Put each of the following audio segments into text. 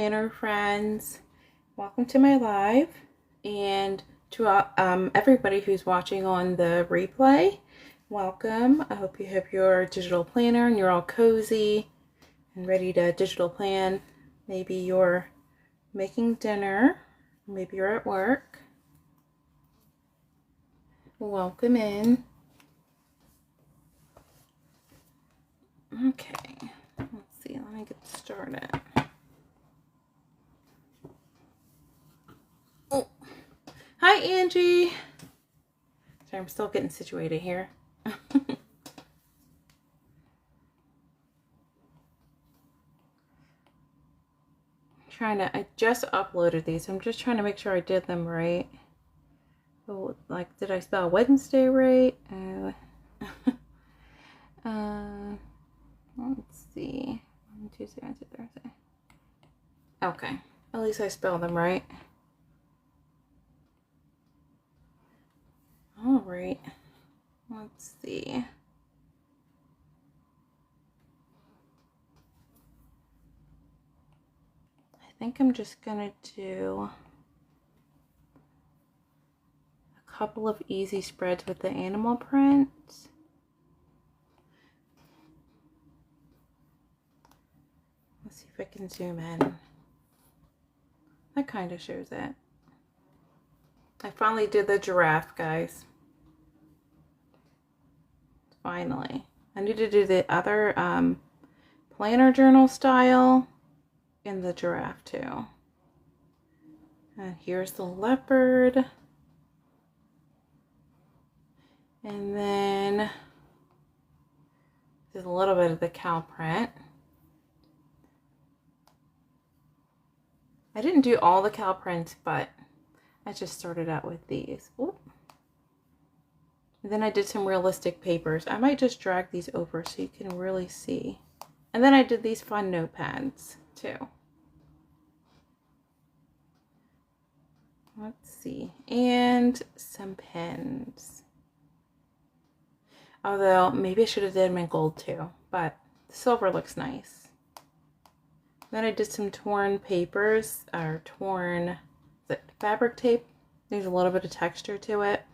planner friends, welcome to my live, and to everybody who's watching on the replay, welcome. I hope you have your digital planner and you're all cozy and ready to digital plan. Maybe you're making dinner, maybe you're at work. Welcome in. Okay, let's see, let me get started. Oh, hi Angie. Sorry, I'm still getting situated here. I just uploaded these. I'm just trying to make sure I did them right. So, like, did I spell Wednesday right? Let's see. Tuesday, Wednesday, Thursday. Okay. At least I spelled them right. All right. Let's see. I think I'm just gonna do a couple of easy spreads with the animal prints. Let's see if I can zoom in. That kind of shows it. I finally did the giraffe, guys. Finally. I need to do the other planner journal style in the giraffe too. And here's the leopard. And then there's a little bit of the cow print. I didn't do all the cow prints, but I just started out with these. Oop. And then I did some realistic papers. I might just drag these over so you can really see. And then I did these fun notepads too. Let's see. And some pens. Although maybe I should have did them in gold too, but silver looks nice. Then I did some torn papers, or torn fabric tape. There's a little bit of texture to it.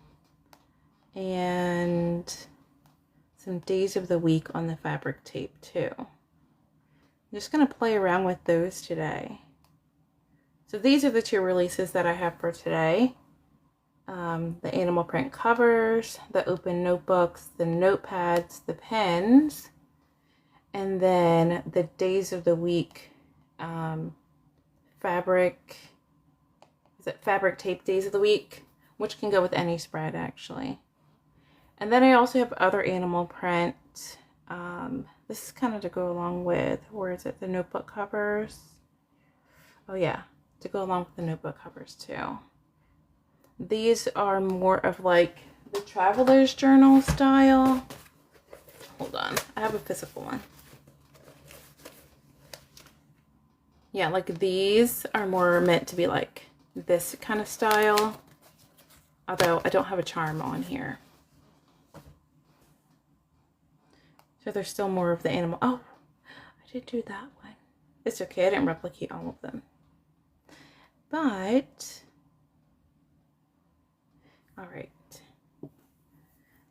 And some days of the week on the fabric tape too. I'm just going to play around with those today. So these are the two releases that I have for today. The animal print covers, the open notebooks, the notepads, the pens, and then the days of the week fabric tape days of the week, which can go with any spread actually. And then I also have other animal print. This is kind of to go along with, where is it, the notebook covers? Oh yeah, to go along with the notebook covers too. These are more of like the traveler's journal style. Hold on, I have a physical one. Yeah, like these are more meant to be like this kind of style. Although I don't have a charm on here. So there's still more of the animal. Oh, I did do that one. It's okay, I didn't replicate all of them. But, all right.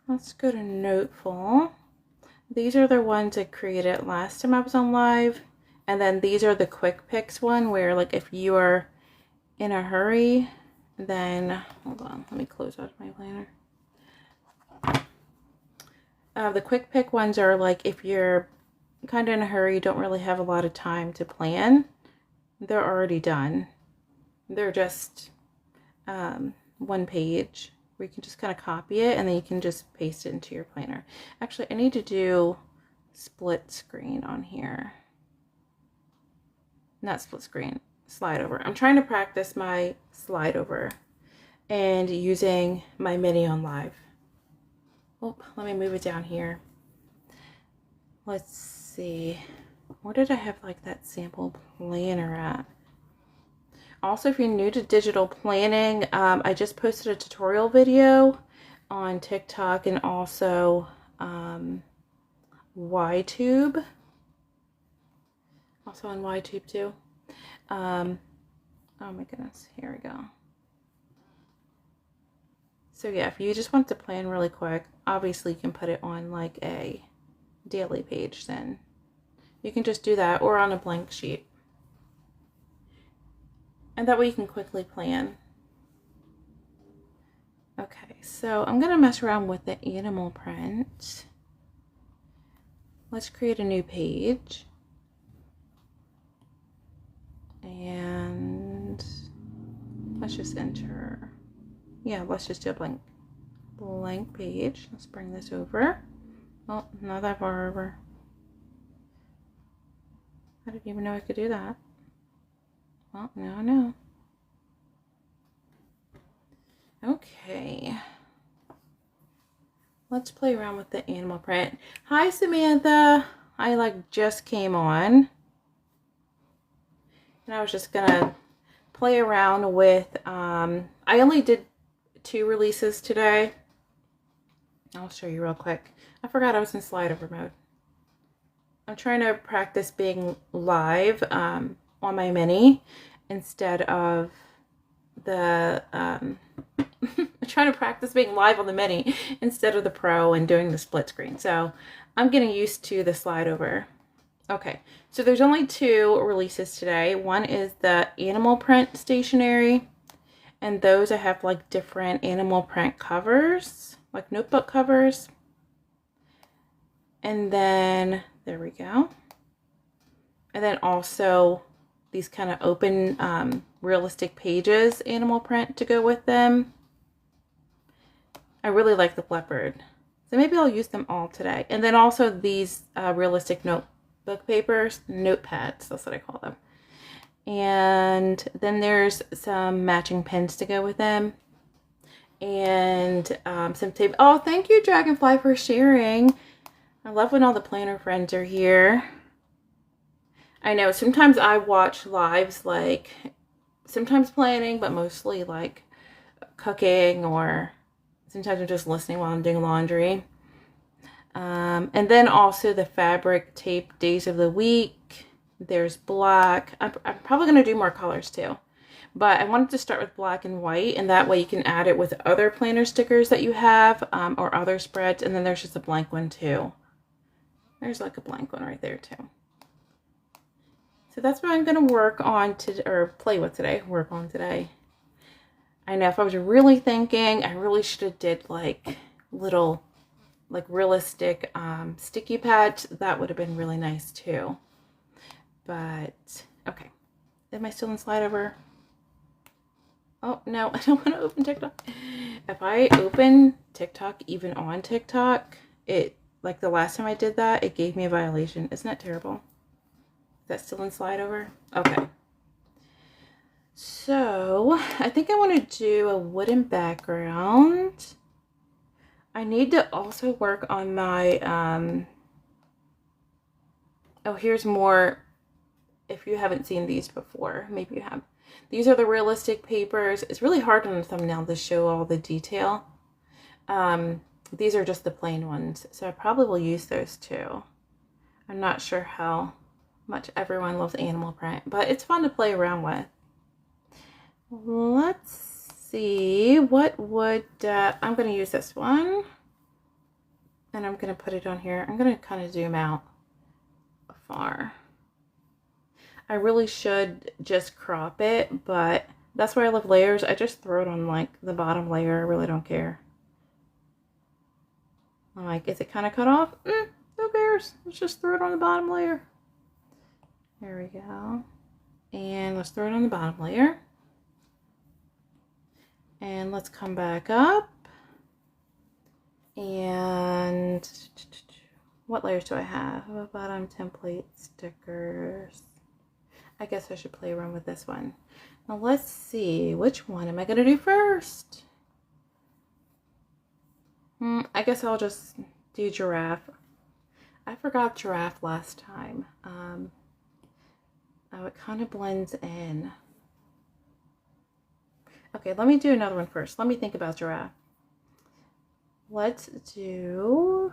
Let's go to Noteful. These are the ones I created last time I was on live. And then these are the quick picks one, where like if you are in a hurry, then, hold on, let me close out my planner. The quick pick ones are like if you're kind of in a hurry, don't really have a lot of time to plan. They're already done. They're just one page where you can just kind of copy it and then you can just paste it into your planner. Actually, I need to do split screen on here. Not split screen, slide over. I'm trying to practice my slide over and using my mini on live. Oh, let me move it down here. Let's see. Where did I have like that sample planner at? Also, if you're new to digital planning, I just posted a tutorial video on TikTok and also YTube. Also on YTube too. Oh my goodness, here we go. So yeah, if you just want to plan really quick, obviously you can put it on like a daily page then. You can just do that, or on a blank sheet. And that way you can quickly plan. Okay, so I'm gonna mess around with the animal print. Let's create a new page. And let's just enter, yeah, let's just do a blank page. Let's bring this over. Oh, not that far over. I didn't even know I could do that. Well, now I know. Okay. Let's play around with the animal print. Hi, Samantha. I like just came on. And I was just gonna play around with, I only did 2 releases today. I'll show you real quick. I forgot I was in slide over mode. I'm trying to practice being live on my mini instead of the, I'm trying to practice being live on the mini instead of the pro and doing the split screen. So I'm getting used to the slide over. Okay, so there's only 2 releases today. One is the animal print stationery, and those I have like different animal print covers, like notebook covers. And then, there we go. And then also these kind of open realistic pages animal print to go with them. I really like the leopard, so maybe I'll use them all today. And then also these realistic notebook papers, notepads, that's what I call them. And then there's some matching pens to go with them. And some tape. Oh, thank you, Dragonfly, for sharing. I love when all the planner friends are here. I know sometimes I watch lives, like sometimes planning, but mostly like cooking, or sometimes I'm just listening while I'm doing laundry. And then also the fabric tape days of the week. There's black. I'm probably going to do more colors too. But I wanted to start with black and white, and that way you can add it with other planner stickers that you have, or other spreads. And then there's just a blank one too. There's like a blank one right there too. So that's what I'm going to work on or play with today, work on today. I know if I was really thinking, I really should have did like little, like realistic sticky pads. That would have been really nice too. But, okay. Am I still in slide over? Oh, no, I don't want to open TikTok. If I open TikTok, even on TikTok, like the last time I did that, it gave me a violation. Isn't that terrible? Is that still in slide over? Okay. So, I think I want to do a wooden background. I need to also work on my, oh, here's more. If you haven't seen these before, maybe you have. These are the realistic papers. It's really hard on the thumbnail to show all the detail. These are just the plain ones, so I probably will use those too. I'm not sure how much everyone loves animal print, but it's fun to play around with. Let's see, what would, I'm going to use this one, and I'm going to put it on here. I'm going to kind of zoom out far. I really should just crop it, but that's why I love layers. I just throw it on like the bottom layer. I really don't care. I'm like, is it kind of cut off? Who cares? Let's just throw it on the bottom layer. There we go. And let's throw it on the bottom layer. And let's come back up. And what layers do I have? Bottom template stickers. I guess I should play around with this one. Now let's see, which one am I going to do first? I guess I'll just do giraffe. I forgot giraffe last time. Oh, it kind of blends in. Okay, let me do another one first. Let me think about giraffe. Let's do,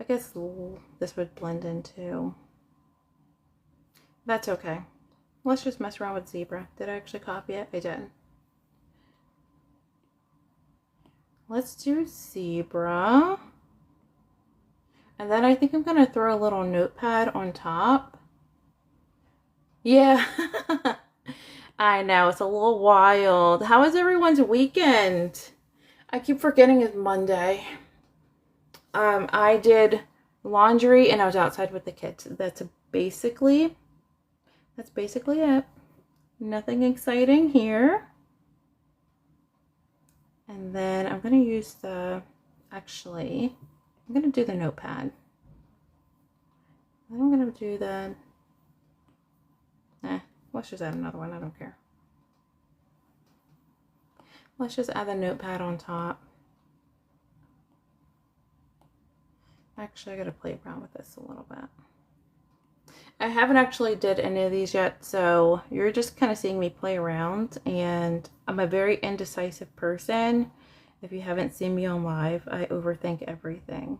I guess this would blend in too. That's okay. Let's just mess around with zebra. Did I actually copy it? I did. Let's do zebra. And then I think I'm going to throw a little notepad on top. Yeah. I know, it's a little wild. How was everyone's weekend? I keep forgetting it's Monday. I did laundry and I was outside with the kids. That's basically it. Nothing exciting here. And then I'm going to use I'm going to do the notepad. I'm going to do let's just add another one. I don't care. Let's just add the notepad on top. Actually, I got to play around with this a little bit. I haven't actually did any of these yet, so you're just kind of seeing me play around, and I'm a very indecisive person. If you haven't seen me on live, I overthink everything.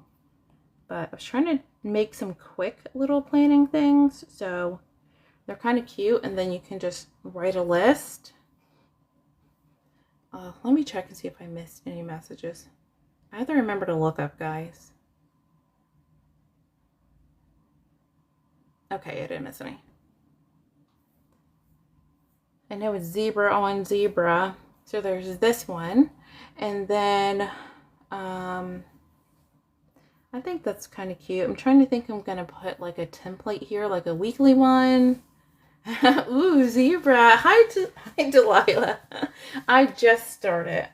But I was trying to make some quick little planning things, so they're kind of cute, and then you can just write a list. Let me check and see if I missed any messages. I have to remember to look up, guys. Okay, I didn't miss any. I know it's zebra on zebra. So there's this one. And then I think that's kind of cute. I'm trying to think I'm going to put like a template here, like a weekly one. Ooh, zebra. Hi, Delilah. I just started.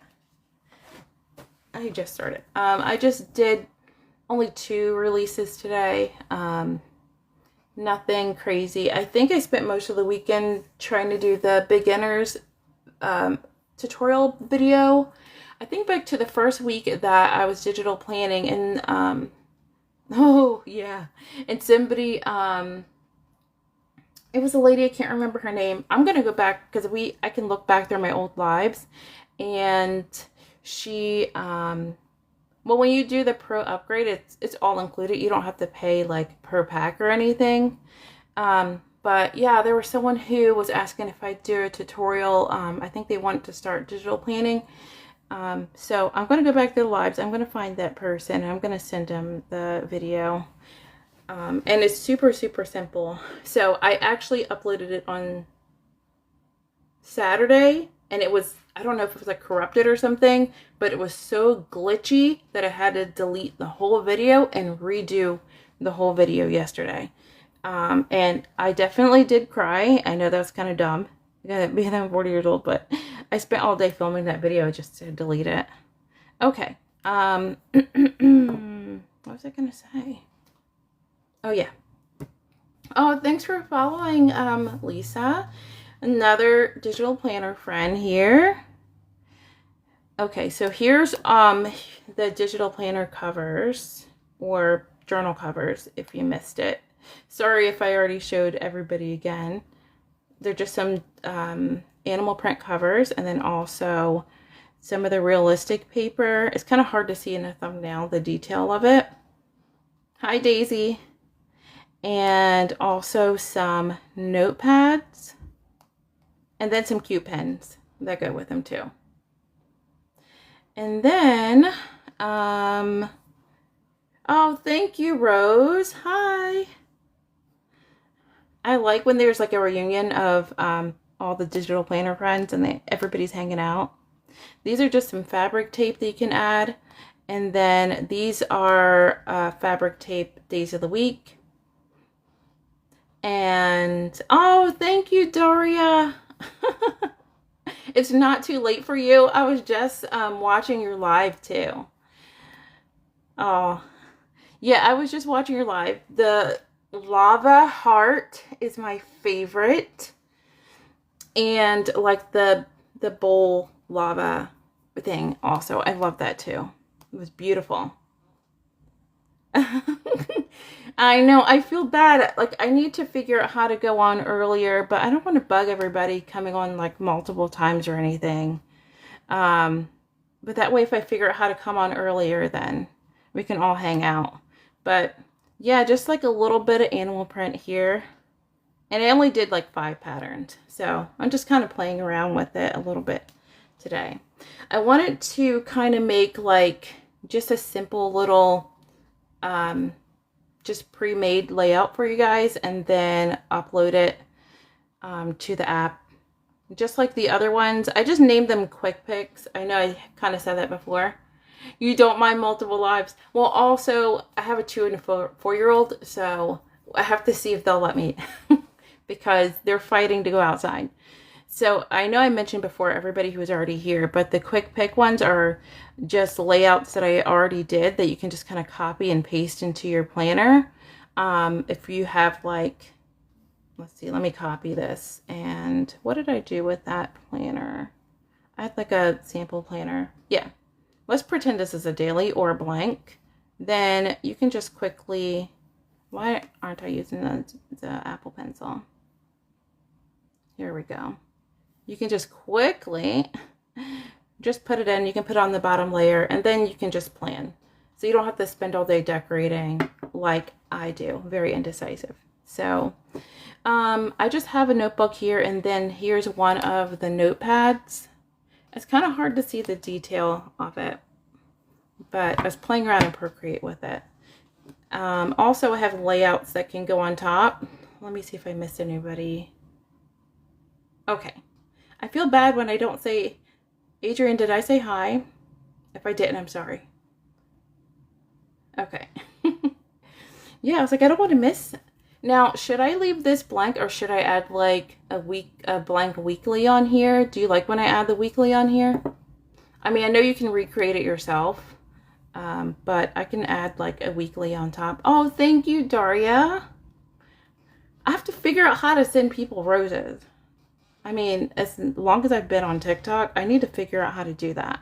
I just did only 2 releases today. Nothing crazy. I think I spent most of the weekend trying to do the beginners tutorial video. I think back to the first week that I was digital planning, and oh yeah, and somebody it was a lady, I can't remember her name. I'm gonna go back because I can look back through my old lives, and she well, when you do the pro upgrade, it's all included. You don't have to pay like per pack or anything. But yeah, there was someone who was asking if I'd do a tutorial. I think they wanted to start digital planning. So I'm going to go back to the lives. I'm going to find that person. And I'm going to send them the video. And it's super, super simple. So I actually uploaded it on Saturday, and it was, I don't know if it was like corrupted or something, but it was so glitchy that I had to delete the whole video and redo the whole video yesterday. And I definitely did cry. I know that's kind of dumb, being I'm 40 years old, but I spent all day filming that video just to delete it. Okay. What was I going to say? Oh, yeah. Oh, thanks for following, Lisa. Another digital planner friend here. Okay, so here's the digital planner covers, or journal covers if you missed it. Sorry if I already showed everybody again. They're just some animal print covers, and then also some of the realistic paper. It's kind of hard to see in the thumbnail, the detail of it. Hi, Daisy. And also some notepads. And then some cute pens that go with them too. And then, oh, thank you, Rose. Hi. I like when there's like a reunion of all the digital planner friends and everybody's hanging out. These are just some fabric tape that you can add. And then these are fabric tape days of the week. And, oh, thank you, Daria. It's not too late for you. I was just watching your live too. Oh, yeah, I was just watching your live. The lava heart is my favorite. And like the bowl lava thing also. I love that too. It was beautiful. I know, I feel bad. Like, I need to figure out how to go on earlier, but I don't want to bug everybody coming on like multiple times or anything. But that way, if I figure out how to come on earlier, then we can all hang out. But yeah, just like a little bit of animal print here And I only did like 5 patterns. So I'm just kind of playing around with it a little bit today. I wanted to kind of make like just a simple little just pre-made layout for you guys and then upload it to the app. Just like the other ones, I just named them quick picks. I know I kind of said that before. You don't mind multiple lives. Well, also, I have a 2 and a 4-year-old, so I have to see if they'll let me because they're fighting to go outside. So I know I mentioned before everybody who was already here, but the quick pick ones are just layouts that I already did that you can just kind of copy and paste into your planner. If you have like, let's see, let me copy this. And what did I do with that planner? I had like a sample planner. Yeah. Let's pretend this is a daily or a blank. Then you can just quickly, why aren't I using the Apple Pencil? Here we go. You can just quickly just put it in. You can put it on the bottom layer and then you can just plan. So you don't have to spend all day decorating like I do. Very indecisive. So I just have a notebook here and then here's one of the notepads. It's kind of hard to see the detail of it, but I was playing around in Procreate with it. Also, I have layouts that can go on top. Let me see if I missed anybody. Okay. I feel bad when I don't say, Adrian, did I say hi? If I didn't, I'm sorry. Okay. Yeah, I was like, I don't want to miss. Now, should I leave this blank or should I add like a blank weekly on here? Do you like when I add the weekly on here? I mean, I know you can recreate it yourself, but I can add like a weekly on top. Oh, thank you, Daria. I have to figure out how to send people roses. I mean, as long as I've been on TikTok, I need to figure out how to do that.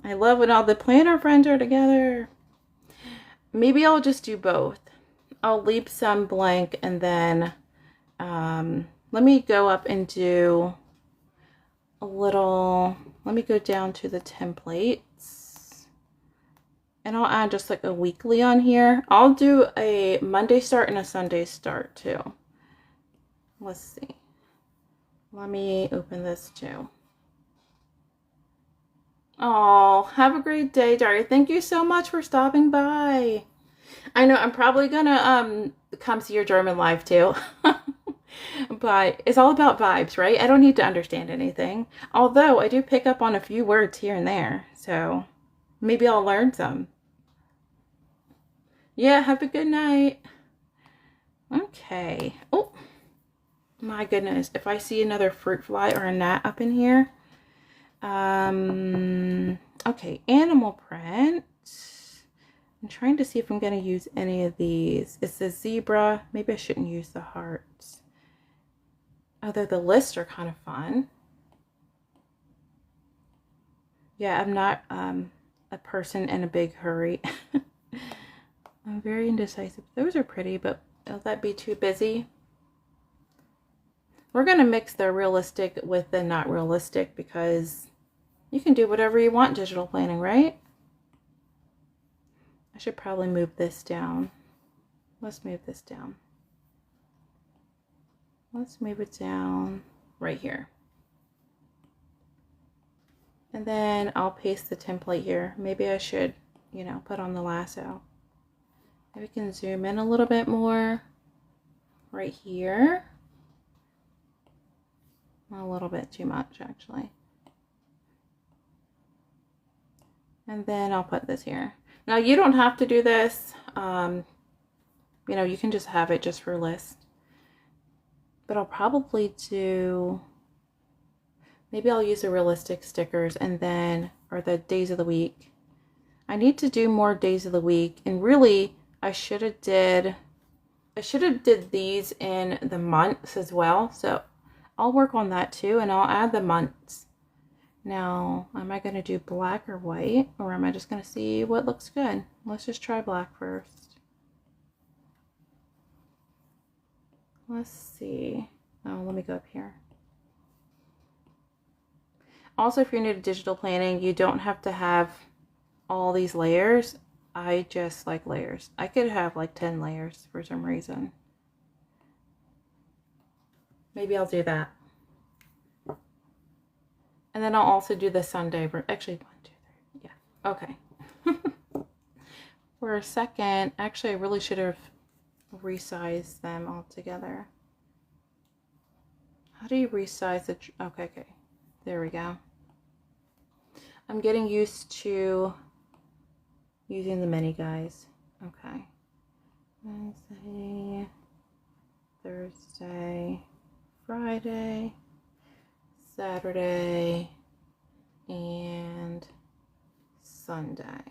I love when all the planner friends are together. Maybe I'll just do both. I'll leave some blank and then let me go up and do a little, let me go down to the templates. And I'll add just like a weekly on here. I'll do a Monday start and a Sunday start too. Let's see. Let me open this too. Oh, have a great day, Daria. Thank you so much for stopping by. I know I'm probably gonna come see your German live too. But it's all about vibes, right? I don't need to understand anything. Although I do pick up on a few words here and there. So maybe I'll learn some. Yeah, have a good night. Okay. Oh. My goodness, if I see another fruit fly or a gnat up in here. Okay, animal print. I'm trying to see if I'm going to use any of these. It's the zebra. Maybe I shouldn't use the hearts. Although the lists are kind of fun. Yeah, I'm not a person in a big hurry. I'm very indecisive. Those are pretty, but will that be too busy? We're going to mix the realistic with the not realistic because you can do whatever you want digital planning, right? I should probably move this down. Let's move this down. Let's move it down right here. And then I'll paste the template here. Maybe I should, you know, put on the lasso. Maybe we can zoom in a little bit more right here. A little bit too much, actually. And then I'll put this here. Now, you don't have to do this. You know, you can just have it just for list. But I'll probably do, maybe I'll use the realistic stickers and then, or the days of the week. I need to do more days of the week. And really, I should have did these in the months as well. So I'll work on that too, and I'll add the months. Now, am I going to do black or white, or am I just going to see what looks good? Let's just try black first. Let's see. Oh, let me go up here. Also, if you're new to digital planning, you don't have to have all these layers. I just like layers. I could have like 10 layers for some reason. Maybe I'll do that. And then I'll also do the Sunday. Actually, 1, 2, 3. Yeah. Okay. For a second, actually, I really should have resized them all together. How do you resize it? Okay. There we go. I'm getting used to using the mini guys. Okay. Wednesday, Thursday, Friday, Saturday, and Sunday.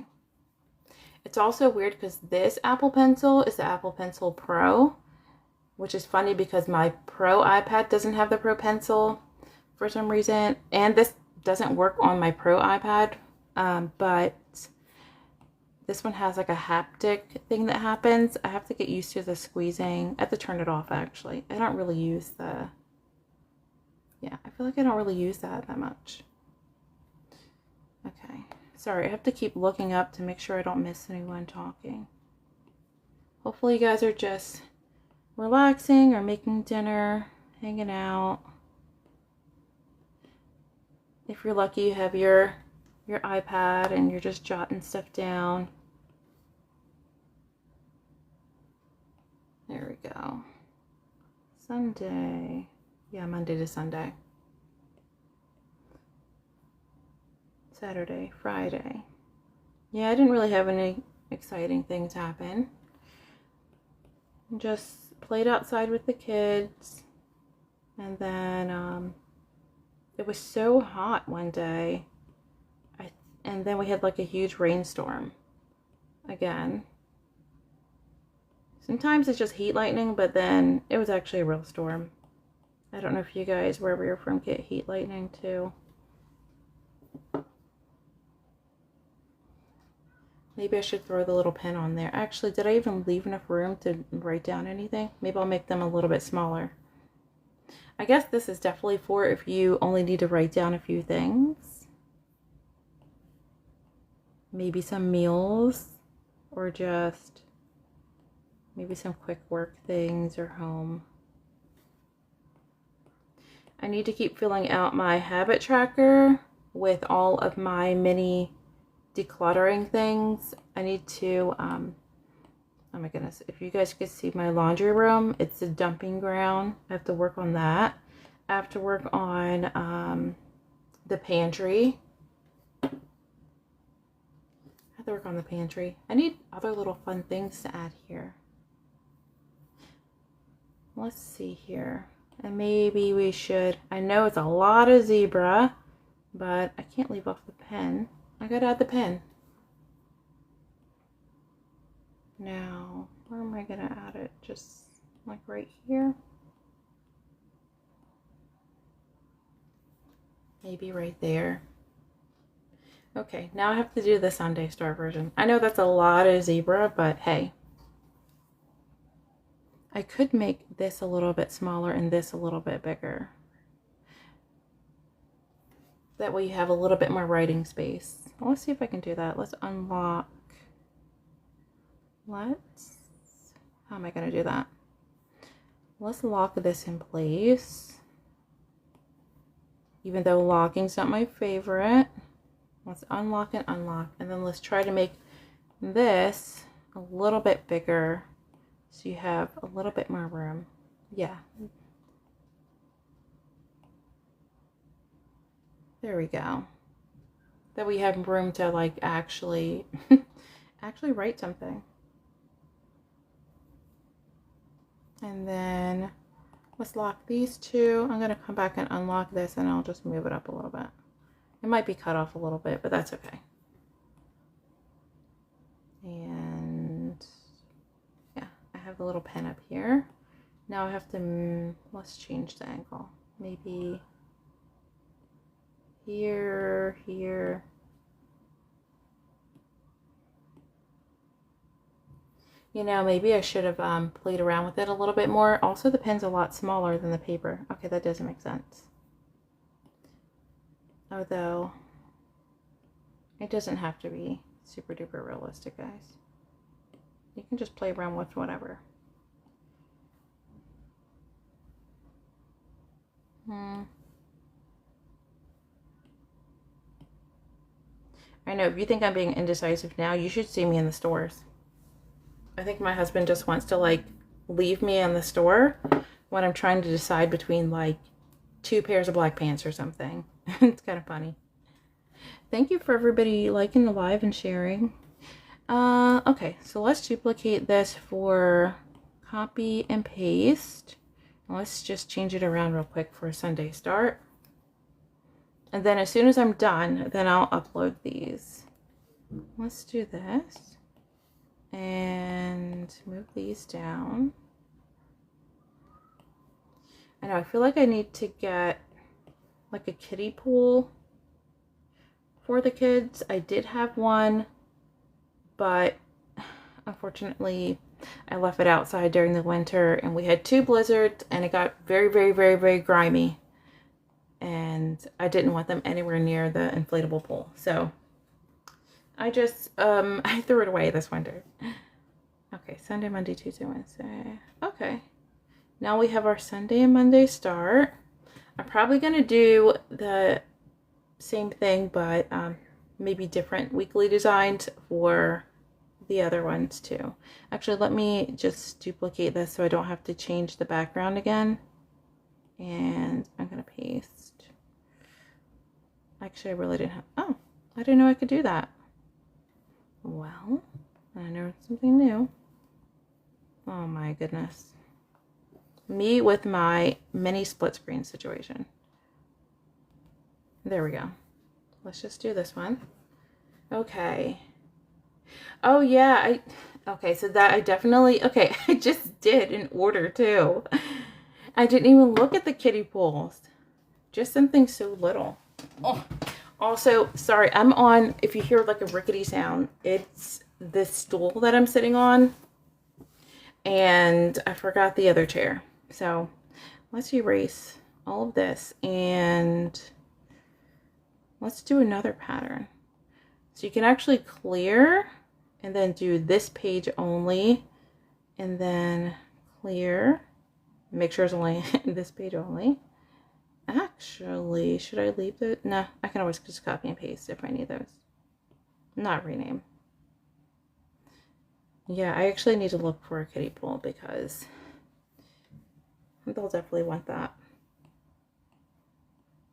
It's also weird because this Apple Pencil is the Apple Pencil Pro, which is funny because my Pro iPad doesn't have the Pro Pencil for some reason, and this doesn't work on my Pro iPad, but this one has like a haptic thing that happens. I have to get used to the squeezing. I have to turn it off, actually. I don't really use the... Yeah, I feel like I don't really use that much. Okay. Sorry, I have to keep looking up to make sure I don't miss anyone talking. Hopefully you guys are just relaxing or making dinner, hanging out. If you're lucky, you have your iPad and you're just jotting stuff down. There we go. Sunday. Yeah, Monday to Sunday. Saturday, Friday. Yeah, I didn't really have any exciting things happen. Just played outside with the kids. And then it was so hot one day. And then we had like a huge rainstorm again. Sometimes it's just heat lightning, but then it was actually a real storm. I don't know if you guys, wherever you're from, get heat lightning too. Maybe I should throw the little pen on there. Actually, did I even leave enough room to write down anything? Maybe I'll make them a little bit smaller. I guess this is definitely for if you only need to write down a few things. Maybe some meals, or just maybe some quick work things or home. I need to keep filling out my habit tracker with all of my mini decluttering things. I need to, oh my goodness, if you guys could see my laundry room, it's a dumping ground. I have to work on that. I have to work on the pantry. I have to work on the pantry. I need other little fun things to add here. Let's see here. And maybe we should, I know it's a lot of zebra, but I can't leave off the pen. I gotta add the pen. Now, where am I gonna add it? Just like right here? Maybe right there. Okay, now I have to do the Sunday Star version. I know that's a lot of zebra, but hey. I could make this a little bit smaller and this a little bit bigger. That way you have a little bit more writing space. Well, let's see if I can do that. Let's unlock. How am I going to do that? Let's lock this in place. Even though locking's not my favorite. Let's unlock and unlock. And then let's try to make this a little bit bigger, so you have a little bit more room. Yeah. There we go. That we have room to like actually write something. And then let's lock these two. I'm going to come back and unlock this, and I'll just move it up a little bit. It might be cut off a little bit, but that's okay. And yeah, I have the little pen up here. Now I have to, let's change the angle. Maybe here, here. You know, maybe I should have played around with it a little bit more. Also, the pen's a lot smaller than the paper. Okay, that doesn't make sense. Although, it doesn't have to be super duper realistic, guys. You can just play around with whatever. I know, if you think I'm being indecisive now, you should see me in the stores. I think my husband just wants to like leave me in the store when I'm trying to decide between like 2 pairs of black pants or something. It's kind of funny. Thank you for everybody liking the live and sharing. Okay, so let's duplicate this for copy and paste. Let's just change it around real quick for a Sunday start. And then as soon as I'm done, then I'll upload these. Let's do this. And move these down. I know, I feel like I need to get like a kiddie pool for the kids. I did have one, but unfortunately I left it outside during the winter and we had 2 blizzards and it got very, very, very, very grimy. And I didn't want them anywhere near the inflatable pool. So I just, I threw it away this winter. Okay, Sunday, Monday, Tuesday, Wednesday. Okay. Now we have our Sunday and Monday start. I'm probably going to do the same thing, but maybe different weekly designs for the other ones too. Actually, let me just duplicate this so I don't have to change the background again. And I'm going to paste. Actually, I really didn't have, oh, I didn't know I could do that. Well, I know something new. Oh my goodness. Me with my mini split screen situation. There we go. Let's just do this one. Okay. Oh yeah, okay, so that I definitely, okay, I just did an order too. I didn't even look at the kiddie pools. Just something so little. Oh. Also, sorry, I'm on, if you hear like a rickety sound, it's this stool that I'm sitting on. And I forgot the other chair. So let's erase all of this and let's do another pattern. So you can actually clear and then do this page only and then clear. Make sure it's only this page only. Actually, should I leave it? Nah, I can always just copy and paste if I need those. Not rename. Yeah, I actually need to look for a kiddie pool because they'll definitely want that.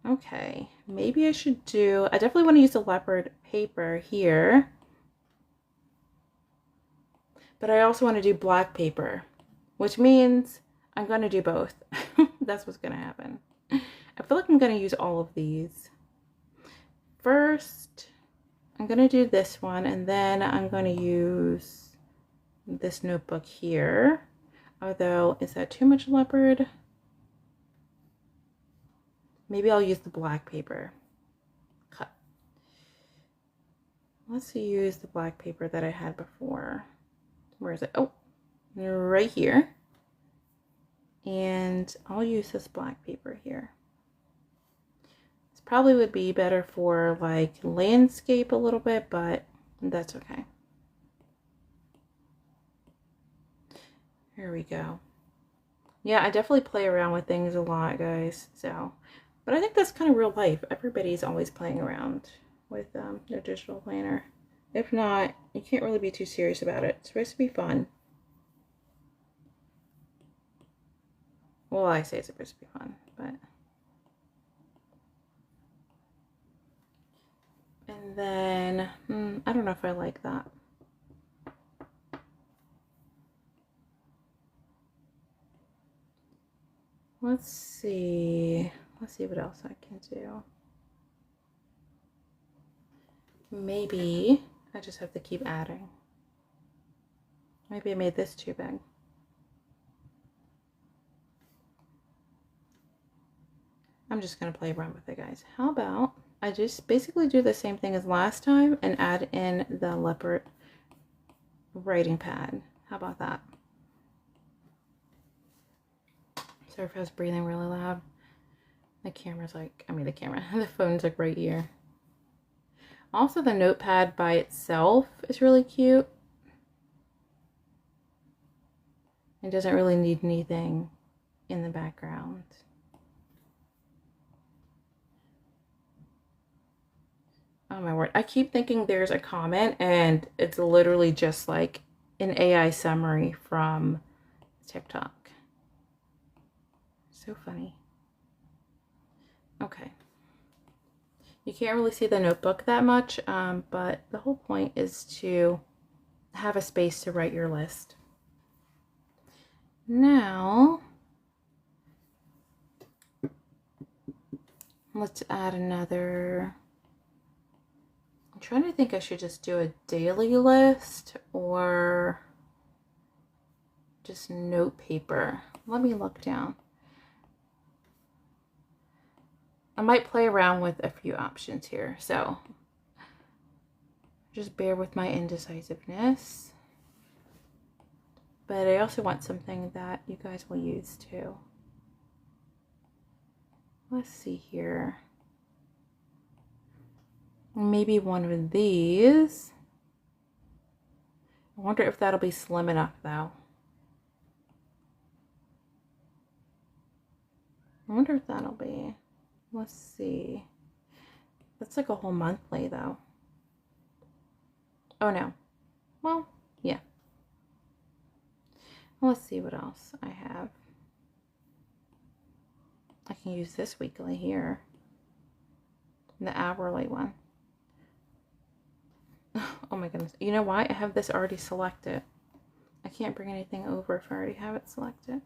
Okay, maybe I should do, I definitely want to use the leopard paper here. But I also want to do black paper, which means I'm going to do both. That's what's going to happen. I feel like I'm going to use all of these. First, I'm going to do this one, and then I'm going to use this notebook here. Although, is that too much leopard? Maybe I'll use the black paper. Cut. Let's use the black paper that I had before. Where is it? Oh, right here. And I'll use this black paper here. This probably would be better for like landscape a little bit, but that's okay. Here we go. Yeah, I definitely play around with things a lot, guys. So, but I think that's kind of real life. Everybody's always playing around with their digital planner. If not, you can't really be too serious about it. It's supposed to be fun. Well, I say it's supposed to be fun, but. And then, I don't know if I like that. Let's see what else I can do. Maybe I just have to keep adding. Maybe I made this too big. I'm just going to play around with it, guys. How about I just basically do the same thing as last time and add in the leopard writing pad. How about that? Sorry if I was breathing really loud. The camera's like, the phone's like right here. Also, the notepad by itself is really cute. It doesn't really need anything in the background. Oh my word. I keep thinking there's a comment and it's literally just like an AI summary from TikTok. So funny. Okay. You can't really see the notebook that much, but the whole point is to have a space to write your list. Now, let's add another. I'm trying to think I should just do a daily list or just note paper. Let me look down. I might play around with a few options here, so just bear with my indecisiveness. But I also want something that you guys will use too. Let's see here. Maybe one of these. I wonder if that'll be slim enough though. I wonder if that'll be. Let's see. That's like a whole monthly though. Oh no. Well, yeah. Let's see what else I have. I can use this weekly here. The hourly one. Oh my goodness. You know why? I have this already selected. I can't bring anything over if I already have it selected.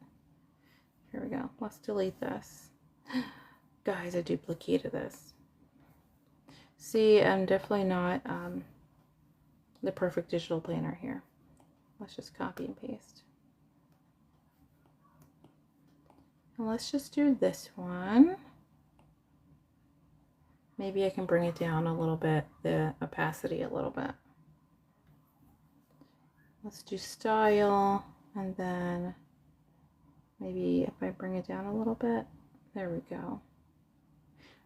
Here we go. Let's delete this. Guys, I duplicated this. See, I'm definitely not the perfect digital planner here. Let's just copy and paste. And let's just do this one. Maybe I can bring it down a little bit, the opacity a little bit. Let's do style, and then maybe if I bring it down a little bit, there we go.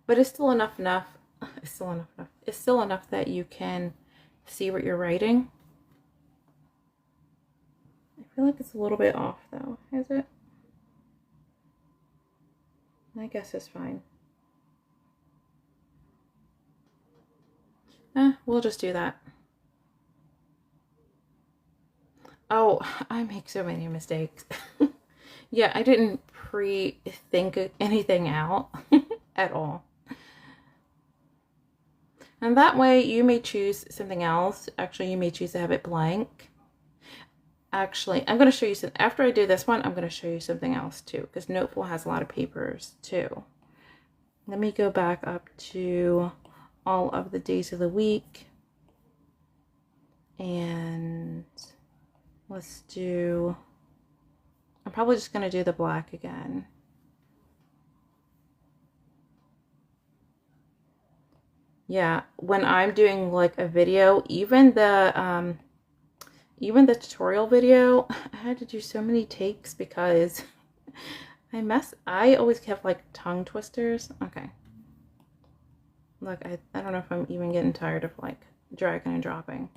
But it's still enough, it's still enough that you can see what you're writing. I feel like it's a little bit off though, is it? I guess it's fine. We'll just do that. Oh, I make so many mistakes. Yeah, I didn't pre-think anything out at all. And that way you may choose something else. Actually, you may choose to have it blank. Actually, I'm going to show you something. After I do this one, I'm going to show you something else too, because Noteful has a lot of papers too. Let me go back up to all of the days of the week. And let's do, I'm probably just going to do the black again. Yeah, when I'm doing like a video, even the tutorial video, I had to do so many takes because I always have like tongue twisters. Okay. Look, I don't know if I'm even getting tired of like dragging and dropping.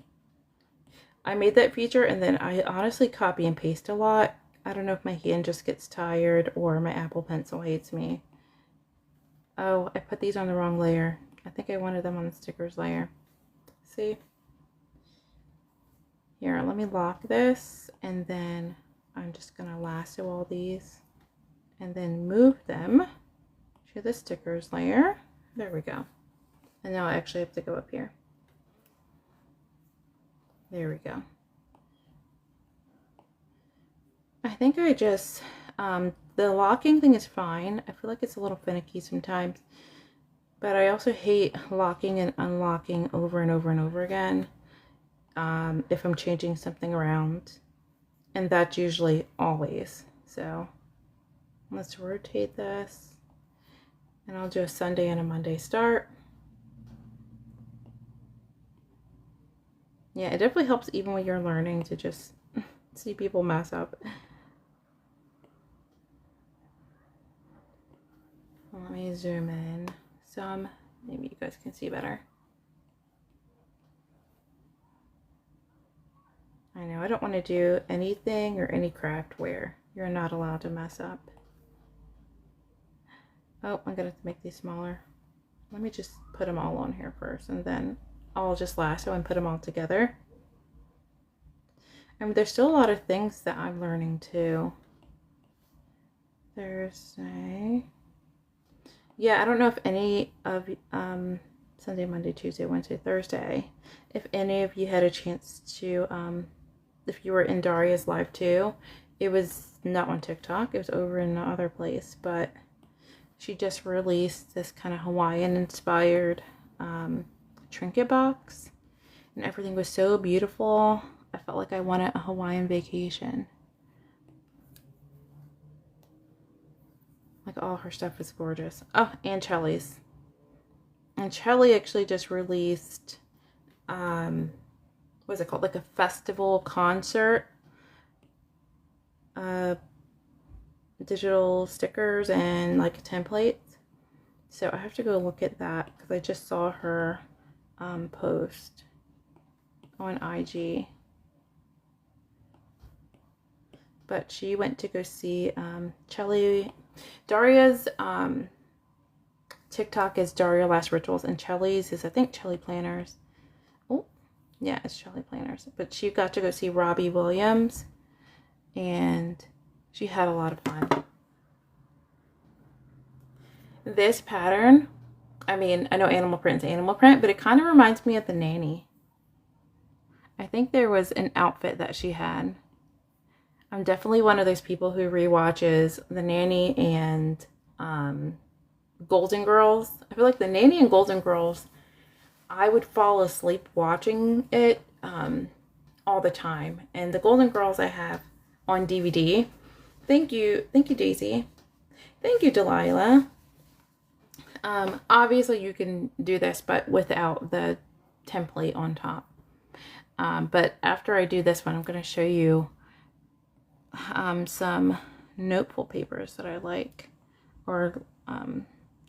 I made that feature and then I honestly copy and paste a lot. I don't know if my hand just gets tired or my Apple Pencil hates me. Oh, I put these on the wrong layer. I think I wanted them on the stickers layer. See? Here, let me lock this and then I'm just gonna lasso all these and then move them to the stickers layer. There we go. And now I actually have to go up here. There we go. I think I just, the locking thing is fine. I feel like it's a little finicky sometimes. But I also hate locking and unlocking over and over and over again if I'm changing something around. And that's usually always. So let's rotate this. And I'll do a Sunday and a Monday start. Yeah, it definitely helps even when you're learning to just see people mess up. Let me zoom in some. Maybe you guys can see better. I know, I don't want to do anything or any craft where you're not allowed to mess up. Oh, I'm going to make these smaller. Let me just put them all on here first and then I'll just lasso and put them all together. I mean, there's still a lot of things that I'm learning too. Thursday. Yeah, I don't know if any of Sunday, Monday, Tuesday, Wednesday, Thursday, if any of you had a chance to if you were in Daria's live too. It was not on TikTok, it was over in another place, but she just released this kind of Hawaiian inspired trinket box, and everything was so beautiful. I felt like I wanted a Hawaiian vacation. Like, all her stuff is gorgeous. Oh, and Chelly's. And Chelly actually just released, what is it called? Like a festival concert. Digital stickers and like templates. So I have to go look at that because I just saw her post on IG. But she went to go see Chelly. Daria's TikTok is Daria Last Rituals, and Chelly's is, I think, Chelly Planners. Oh, yeah, it's Chelly Planners. But she got to go see Robbie Williams, and she had a lot of fun. This pattern, I mean, I know animal print is animal print, but it kind of reminds me of the nanny. I think there was an outfit that she had. I'm definitely one of those people who rewatches The Nanny and Golden Girls. I feel like The Nanny and Golden Girls, I would fall asleep watching it all the time. And the Golden Girls I have on DVD. Thank you, Daisy. Thank you, Delilah. Obviously you can do this, but without the template on top. But after I do this one, I'm going to show you some noteful papers that I like, or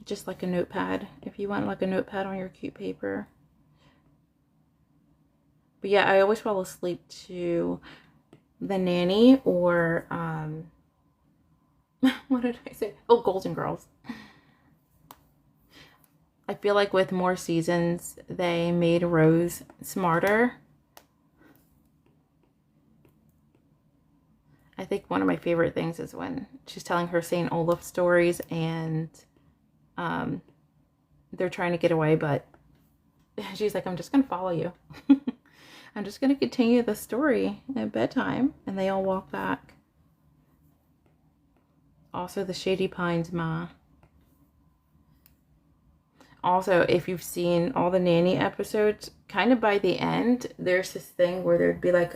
just like a notepad if you want like a notepad on your cute paper. But yeah, I always fall asleep to The Nanny or what did I say? Oh, Golden Girls. I feel like with more seasons they made Rose smarter. I think one of my favorite things is when she's telling her St. Olaf stories and they're trying to get away, but she's like, I'm just going to follow you. I'm just going to continue the story at bedtime. And they all walk back. Also, the Shady Pines Ma. Also, if you've seen all the Nanny episodes, kind of by the end, there's this thing where there'd be like,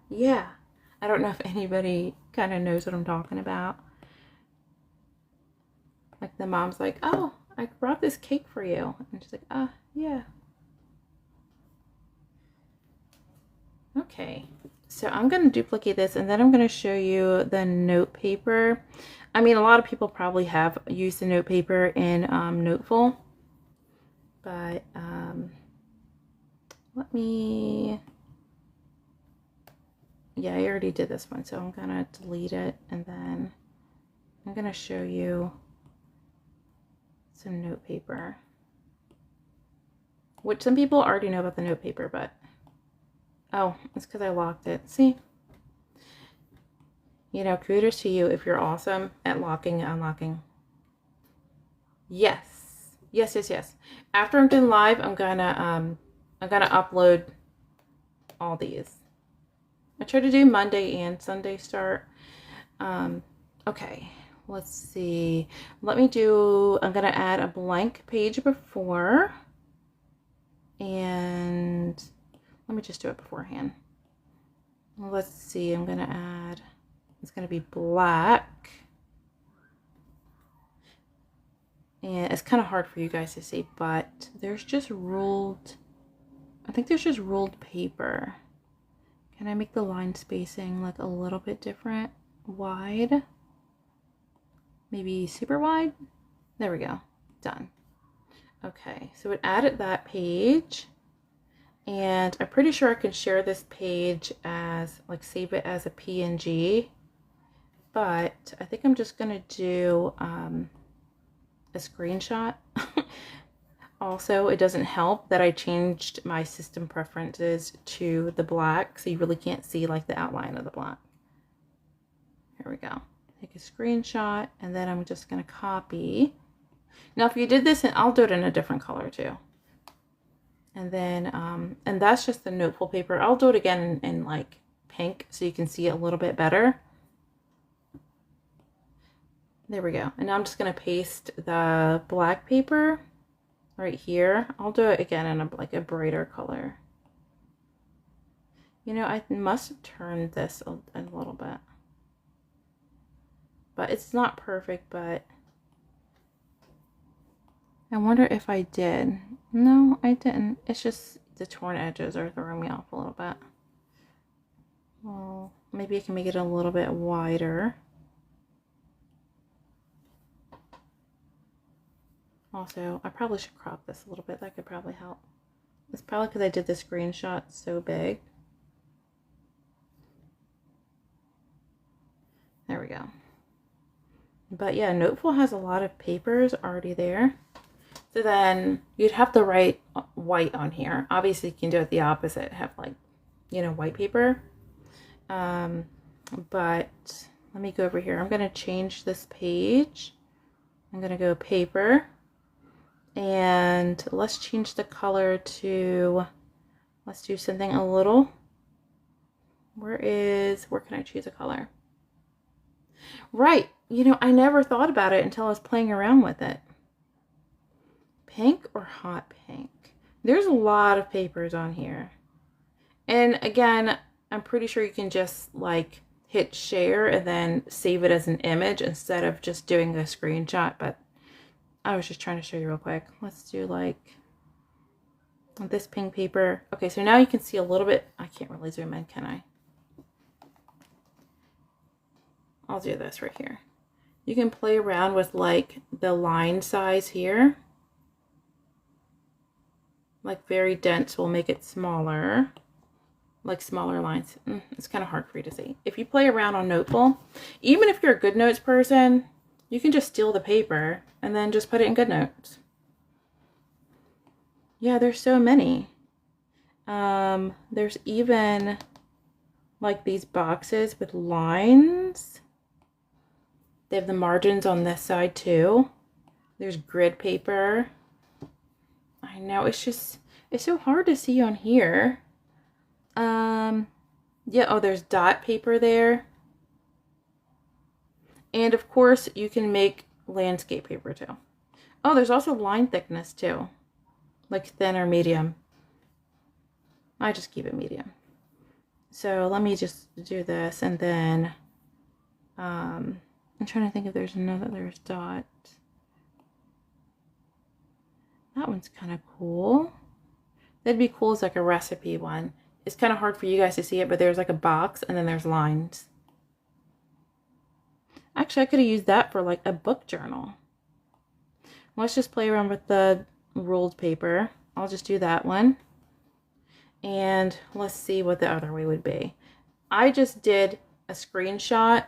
yeah. I don't know if anybody kind of knows what I'm talking about. Like the mom's like, oh, I brought this cake for you. And she's like, yeah. Okay, so I'm going to duplicate this and then I'm going to show you the note paper. I mean, a lot of people probably have used the note paper in Noteful. But let me... Yeah, I already did this one, so I'm going to delete it, and then I'm going to show you some note paper. Which some people already know about the note paper, but... Oh, it's because I locked it. See? You know, kudos to you if you're awesome at locking and unlocking. Yes. Yes, yes, yes. After I'm done live, I'm gonna upload all these. I try to do Monday and Sunday start. Okay, let's see. I'm gonna add a blank page before. And let me just do it beforehand. Let's see, I'm gonna add, it's gonna be black. And it's kind of hard for you guys to see, but there's just ruled, I think there's just ruled paper. Can I make the line spacing like a little bit different? Wide? Maybe super wide? There we go. Done. Okay, so it added that page. And I'm pretty sure I can share this page as, like, save it as a PNG. But I think I'm just going to do a screenshot. Also, it doesn't help that I changed my system preferences to the black, so you really can't see like the outline of the black. Here we go. Take a screenshot, and then I'm just going to copy. Now, if you did this, and I'll do it in a different color too. And then, and that's just the Noteful paper. I'll do it again in like pink so you can see it a little bit better. There we go. And now I'm just going to paste the black paper right here. I'll do it again in like a brighter color. You know, I must have turned this a little bit. But it's not perfect, but I wonder if I did. No, I didn't. It's just the torn edges are throwing me off a little bit. Well, maybe I can make it a little bit wider. Also, I probably should crop this a little bit. That could probably help. It's probably because I did the screenshot so big. There we go. But yeah, Noteful has a lot of papers already there. So then you'd have to write white on here. Obviously, you can do it the opposite. Have like, you know, white paper. But let me go over here. I'm going to change this page. I'm going to go paper. And let's change the color to, let's do something a little, where can I choose a color? Right, you know, I never thought about it until I was playing around with it. Pink or hot pink? There's a lot of papers on here. And again, I'm pretty sure you can just like hit share and then save it as an image instead of just doing a screenshot, but I was just trying to show you real quick. Let's do like this pink paper. Okay, so now you can see a little bit. I can't really zoom in, can I? I'll do this right here. You can play around with like the line size here. Like very dense will make it smaller. Like smaller lines. It's kind of hard for you to see. If you play around on Noteful, even if you're a GoodNotes person, you can just steal the paper and then just put it in GoodNotes. Yeah, there's so many. There's even like these boxes with lines. They have the margins on this side too. There's grid paper. I know, it's so hard to see on here. Yeah, oh, there's dot paper there. And of course, you can make landscape paper too. Oh, there's also line thickness too. Like thin or medium. I just keep it medium. So let me just do this and then, I'm trying to think if there's dot. That one's kind of cool. That'd be cool as like a recipe one. It's kind of hard for you guys to see it, but there's like a box and then there's lines. Actually, I could have used that for like a book journal. Let's just play around with the ruled paper. I'll just do that one. And let's see what the other way would be. I just did a screenshot,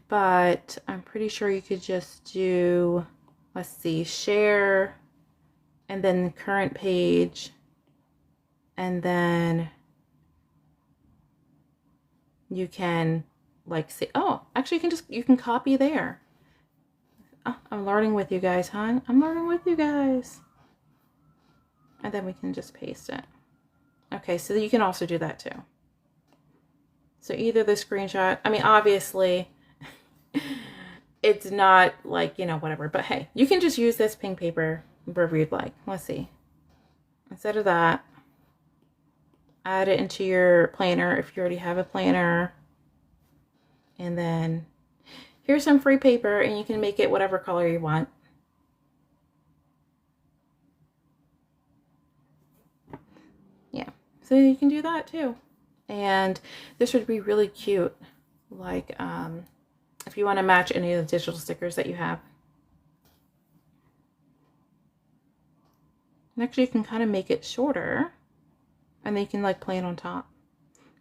but I'm pretty sure you could just do, let's see, share, and then current page, and then you can like say, oh, actually you can copy there. Oh, I'm learning with you guys, huh? I'm learning with you guys. And then we can just paste it. Okay, so you can also do that too. So either the screenshot, I mean, obviously it's not like, you know, whatever, but hey, you can just use this pink paper wherever you'd like. Let's see. Instead of that, add it into your planner if you already have a planner. And then here's some free paper and you can make it whatever color you want. Yeah, so you can do that too. And this would be really cute, like if you want to match any of the digital stickers that you have. And actually you can kind of make it shorter and then you can like play it on top.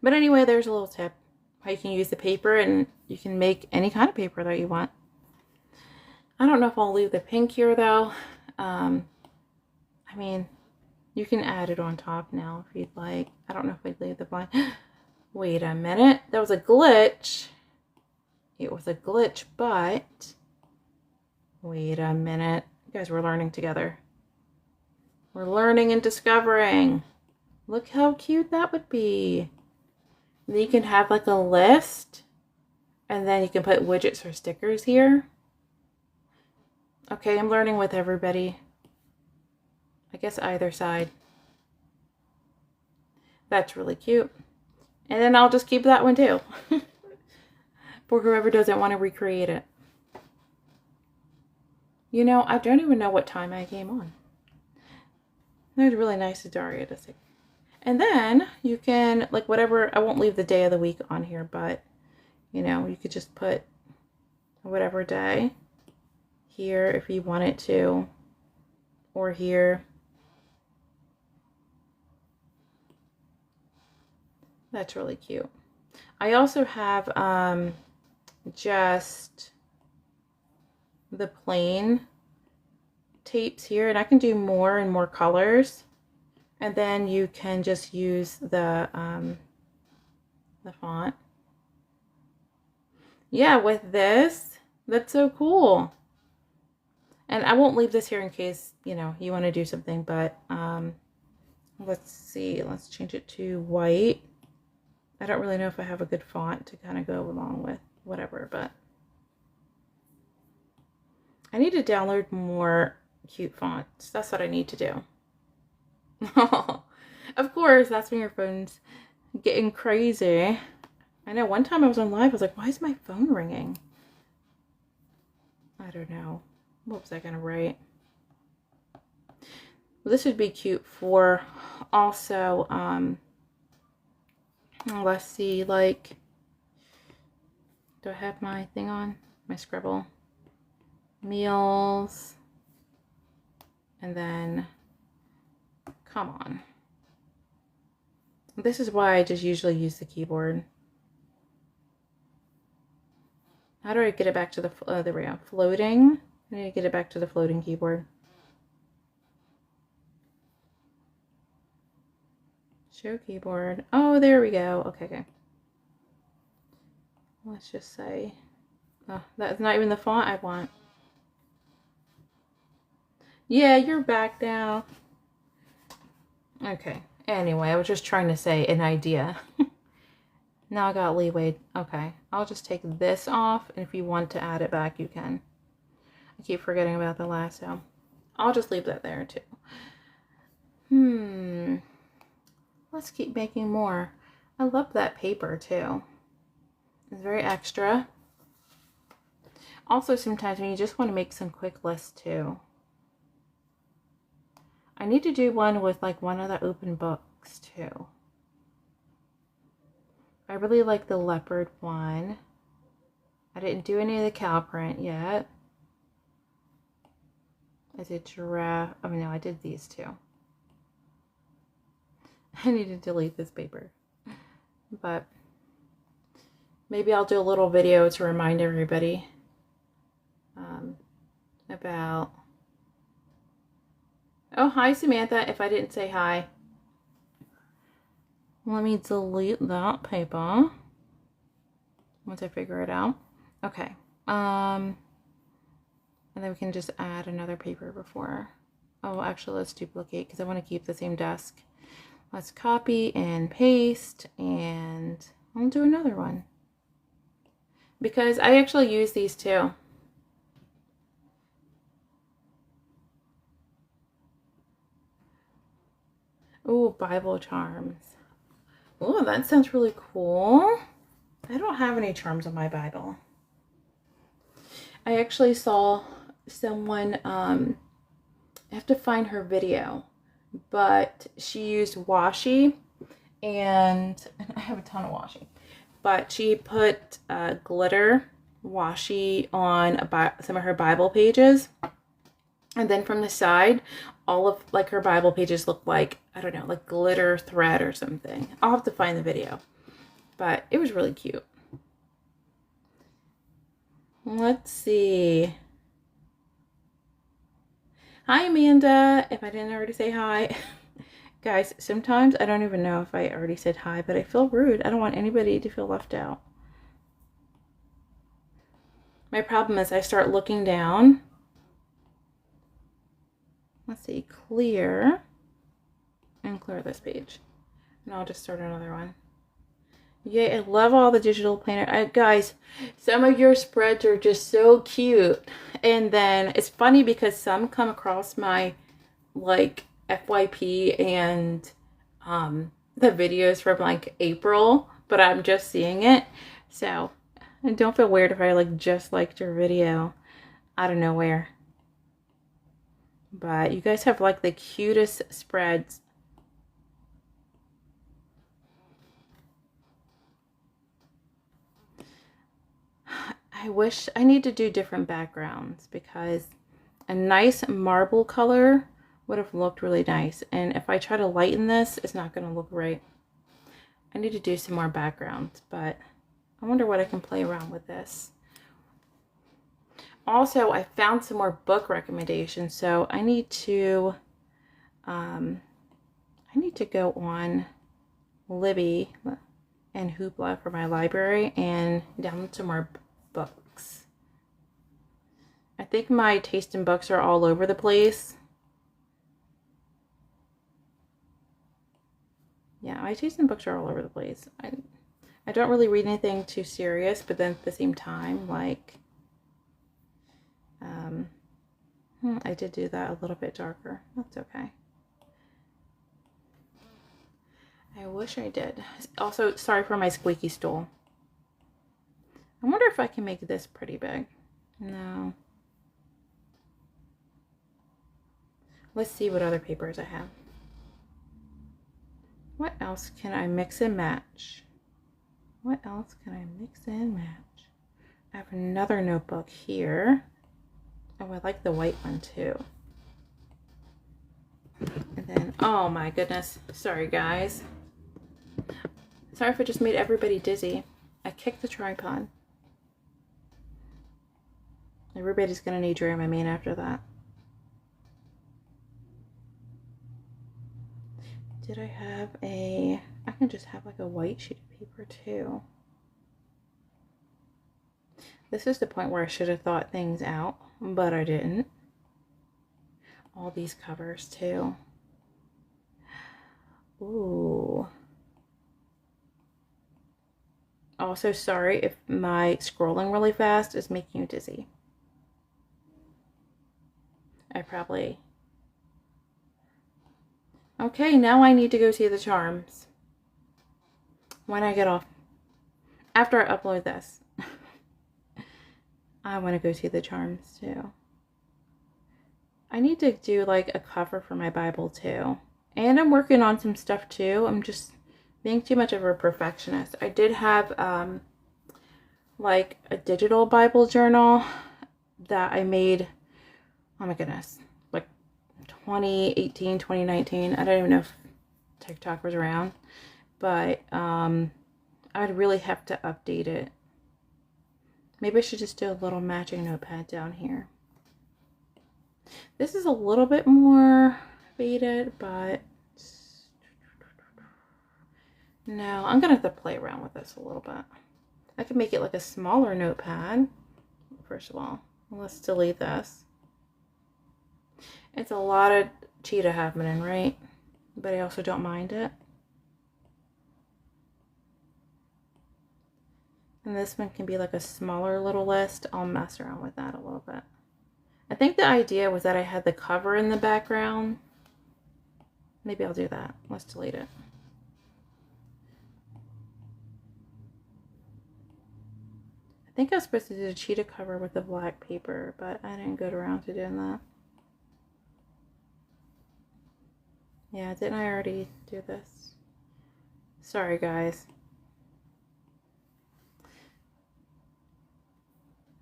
But anyway, there's a little tip how you can use the paper, and you can make any kind of paper that you want. I don't know if I'll leave the pink here though. I mean, you can add it on top now if you'd like. I don't know if I'd leave the blind. Wait a minute. That was a glitch. It was a glitch, but wait a minute. You guys, we're learning together. We're learning and discovering. Look how cute that would be. Then you can have like a list, and then you can put widgets or stickers here. Okay, I'm learning with everybody. I guess either side. That's really cute. And then I'll just keep that one too. For whoever doesn't want to recreate it. You know, I don't even know what time I came on. That was really nice of Daria to say. And then you can, like, whatever, I won't leave the day of the week on here, but, you know, you could just put whatever day here if you wanted to, or here. That's really cute. I also have just the plain tapes here, and I can do more and more colors, and then you can just use the font. Yeah, with this, that's so cool. And I won't leave this here in case, you know, you want to do something, but let's see, let's change it to white. I don't really know if I have a good font to kind of go along with whatever, but I need to download more cute fonts. That's what I need to do. Of course, that's when your phone's getting crazy. I know one time I was on live, I was like, why is my phone ringing? I don't know. What was I gonna write? Well, this would be cute for also, let's see, like, do I have my thing on? My scribble. Meals. And then, come on. This is why I just usually use the keyboard. How do I get it back to the, there we go, floating. I need to get it back to the floating keyboard. Show keyboard. Oh, there we go. Okay. Let's just say, oh, that's not even the font I want. Yeah, you're back now. Okay. Anyway, I was just trying to say an idea. Now I got leeway. Okay. I'll just take this off, and if you want to add it back, you can. I keep forgetting about the lasso. I'll just leave that there too. Let's keep making more. I love that paper too. It's very extra. Also, sometimes when you just want to make some quick lists too. I need to do one with like one of the open books too. I really like the leopard one. I didn't do any of the cow print yet. I did giraffe. Oh no, I did these two. I need to delete this paper. But maybe I'll do a little video to remind everybody about... Oh, hi Samantha, if I didn't say hi. Let me delete that paper once I figure it out. Okay. And then we can just add another paper before. Oh, actually, let's duplicate because I want to keep the same desk. Let's copy and paste, and I'll do another one. Because I actually use these too. Oh, Bible charms. Oh, that sounds really cool. I don't have any charms on my Bible. I actually saw someone, I have to find her video, but she used washi, and I have a ton of washi, but she put glitter washi on some of her Bible pages, and then from the side, all of like her Bible pages look like, I don't know, like glitter thread or something. I'll have to find the video, but it was really cute. Let's see. Hi, Amanda, if I didn't already say hi. Guys, sometimes I don't even know if I already said hi, but I feel rude. I don't want anybody to feel left out. My problem is I start looking down. Let's see, clear. And clear this page. And I'll just start another one. Yay, I love all the digital planner. Guys, some of your spreads are just so cute. And then it's funny because some come across my like FYP and the videos from like April, but I'm just seeing it. So don't feel weird if I like just liked your video out of nowhere. But you guys have like the cutest spreads. I wish I need to do different backgrounds because a nice marble color would have looked really nice. And if I try to lighten this, it's not going to look right. I need to do some more backgrounds, but I wonder what I can play around with this. Also, I found some more book recommendations, so I need to go on Libby and Hoopla for my library and download some more books. I think my taste in books are all over the place. Yeah, my taste in books are all over the place. I don't really read anything too serious, but then at the same time, like, I did do that a little bit darker. That's okay. I wish I did. Also, sorry for my squeaky stool. I wonder if I can make this pretty big. No. Let's see what other papers I have. What else can I mix and match? What else can I mix and match? I have another notebook here. Oh, I like the white one too. And then, oh my goodness. Sorry, guys. Sorry if I just made everybody dizzy. I kicked the tripod. Everybody's gonna need Dramamine after that. Did I have I can just have like a white sheet of paper too. This is the point where I should have thought things out, but I didn't. All these covers too. Ooh. Also, sorry if my scrolling really fast is making you dizzy. I probably... Okay, now I need to go see the charms. When I get off. After I upload this. I want to go see the charms too. I need to do like a cover for my Bible too. And I'm working on some stuff too. I'm just being too much of a perfectionist. I did have like a digital Bible journal that I made, oh my goodness, like 2018, 2019. I don't even know if TikTok was around, but I would really have to update it. Maybe I should just do a little matching notepad down here. This is a little bit more faded, but no, I'm gonna have to play around with this a little bit. I could make it like a smaller notepad. First of all, let's delete this. It's a lot of cheetah happening, right? But I also don't mind it. And this one can be like a smaller little list. I'll mess around with that a little bit. I think the idea was that I had the cover in the background. Maybe I'll do that. Let's delete it. I think I was supposed to do the cheetah cover with the black paper, but I didn't get around to doing that. Yeah, didn't I already do this? Sorry, guys.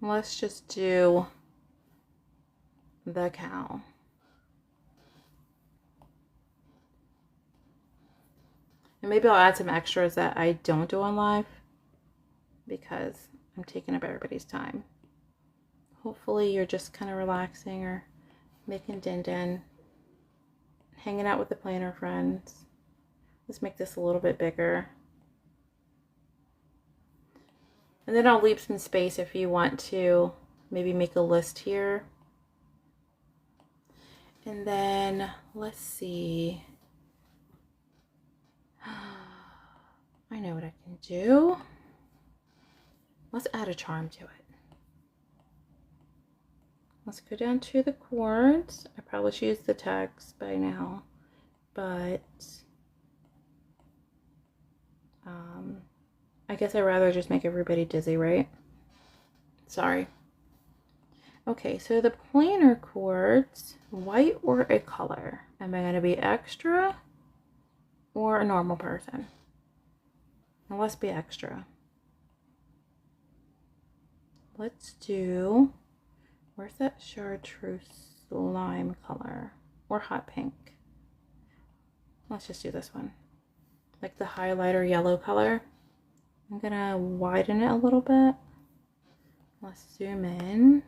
Let's just do the cow. And maybe I'll add some extras that I don't do on live because I'm taking up everybody's time. Hopefully you're just kind of relaxing or making din din, hanging out with the planner friends. Let's make this a little bit bigger. And then I'll leave some space if you want to maybe make a list here. And then let's see. I know what I can do. Let's add a charm to it. Let's go down to the chords. I probably should use the text by now, but I guess I'd rather just make everybody dizzy, right? Sorry. Okay, so the planner chords, white or a color? Am I going to be extra or a normal person? Now let's be extra. Let's do, where's that chartreuse lime color or hot pink? Let's just do this one. Like the highlighter yellow color. I'm gonna widen it a little bit. Let's zoom in.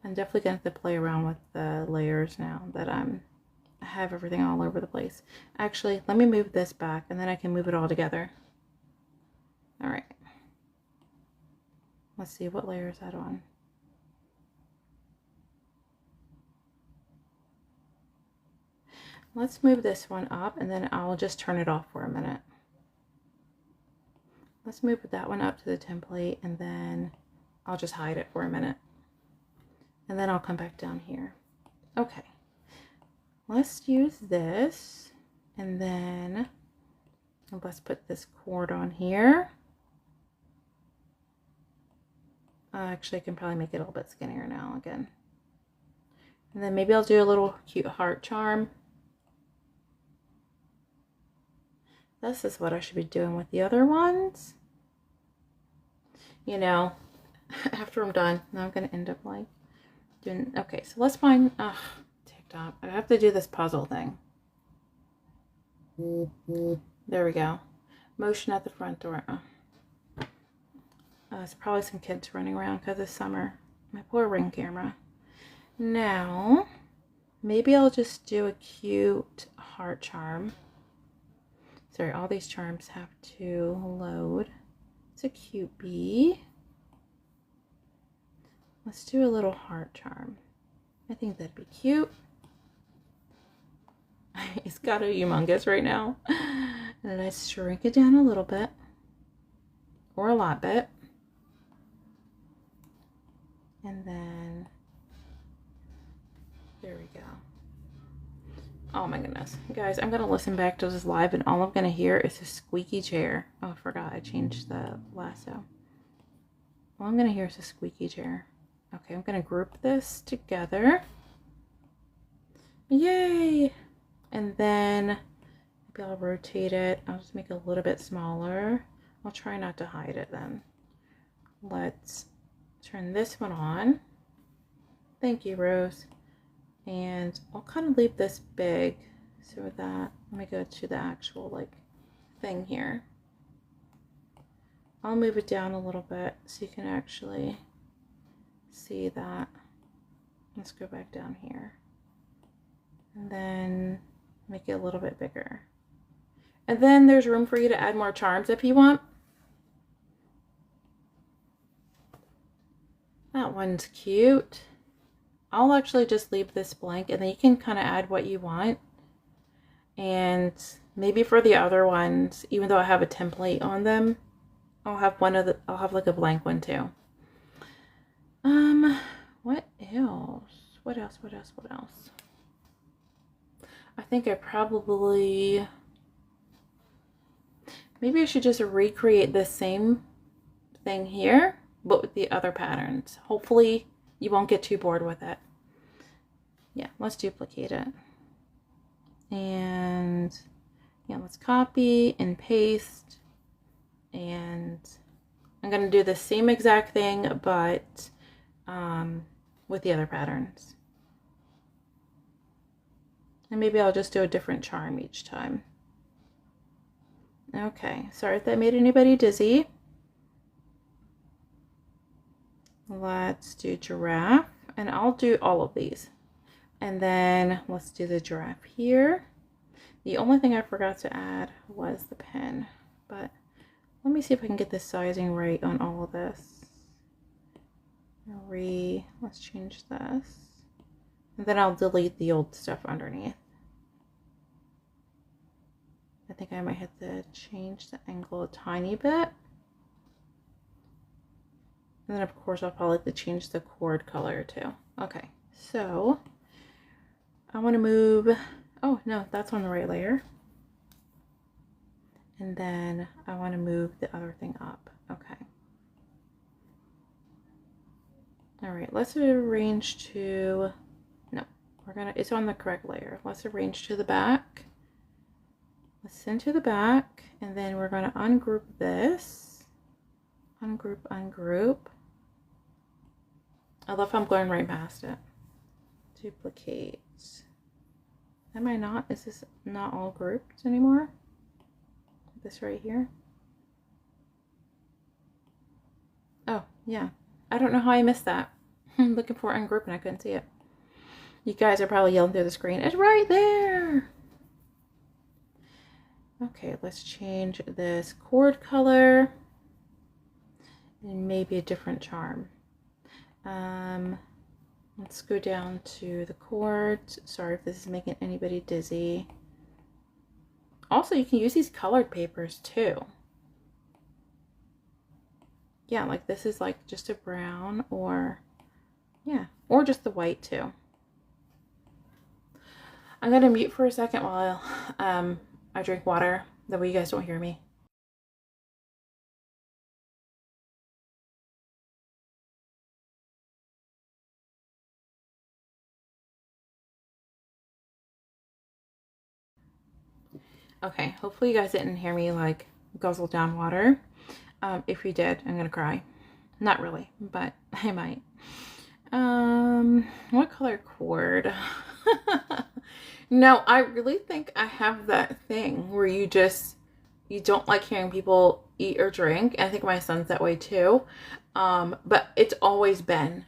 I'm definitely gonna have to play around with the layers now that I have everything all over the place. Actually, let me move this back and then I can move it all together. All right. Let's see, what layer is that on? Let's move this one up and then I'll just turn it off for a minute. Let's move that one up to the template and then I'll just hide it for a minute. And then I'll come back down here. Okay. Let's use this and then let's put this cord on here. Actually, I can probably make it a little bit skinnier now again. And then maybe I'll do a little cute heart charm. This is what I should be doing with the other ones. You know, after I'm done, now I'm going to end up like doing, okay, so let's find, TikTok. I have to do this puzzle thing. There we go. Motion at the front door. There's probably some kids running around because it's summer. My poor Ring camera. Now, maybe I'll just do a cute heart charm. Sorry, all these charms have to load. It's a cute bee. Let's do a little heart charm. I think that'd be cute. It's got a humongous right now. And then I shrink it down a little bit. Or a lot bit. And then, there we go. Oh my goodness. Guys, I'm going to listen back to this live and all I'm going to hear is a squeaky chair. Oh, I forgot I changed the lasso. All I'm going to hear is a squeaky chair. Okay, I'm going to group this together. Yay! And then maybe I'll rotate it. I'll just make it a little bit smaller. I'll try not to hide it then. Let's turn this one on. Thank you, Rose. And I'll kind of leave this big so that, let me go to the actual like thing here. I'll move it down a little bit so you can actually see that. Let's go back down here. And then make it a little bit bigger. And then there's room for you to add more charms if you want. That one's cute. I'll actually just leave this blank and then you can kind of add what you want. And maybe for the other ones, even though I have a template on them, I'll have like a blank one too. What else? What else? I think I probably, maybe I should just recreate the same thing here, but with the other patterns. Hopefully you won't get too bored with it. Yeah, let's duplicate it. And yeah, let's copy and paste. And I'm going to do the same exact thing, but with the other patterns. And maybe I'll just do a different charm each time. Okay, sorry if that made anybody dizzy. Let's do giraffe, and I'll do all of these. And then let's do the giraffe here. The only thing I forgot to add was the pen, but let me see if I can get the sizing right on all of this. Let's change this. And then I'll delete the old stuff underneath. I think I might have to change the angle a tiny bit. And then of course I'll probably have to change the cord color too. Okay, so I want to move, oh no, that's on the right layer. And then I want to move the other thing up. Okay. All right, let's arrange to, no, it's on the correct layer. Let's arrange to the back. Let's send to the back, and then we're going to ungroup this. Ungroup. I love how I'm going right past it. Duplicate. Am I not? Is this not all grouped anymore? This right here. Oh, yeah. I don't know how I missed that. I'm looking for ungroup and I couldn't see it. You guys are probably yelling through the screen. It's right there. Okay, let's change this cord color and maybe a different charm. Let's go down to the cords. Sorry if this is making anybody dizzy. Also, you can use these colored papers too. Yeah, like this is like just a brown, or yeah, or just the white too. I'm gonna mute for a second while I drink water. That way you guys don't hear me. Okay, hopefully you guys didn't hear me like guzzle down water. If you did, I'm gonna cry. Not really, but I might. What color cord? No, I really think I have that thing where you don't like hearing people eat or drink. And I think my son's that way too. But it's always been.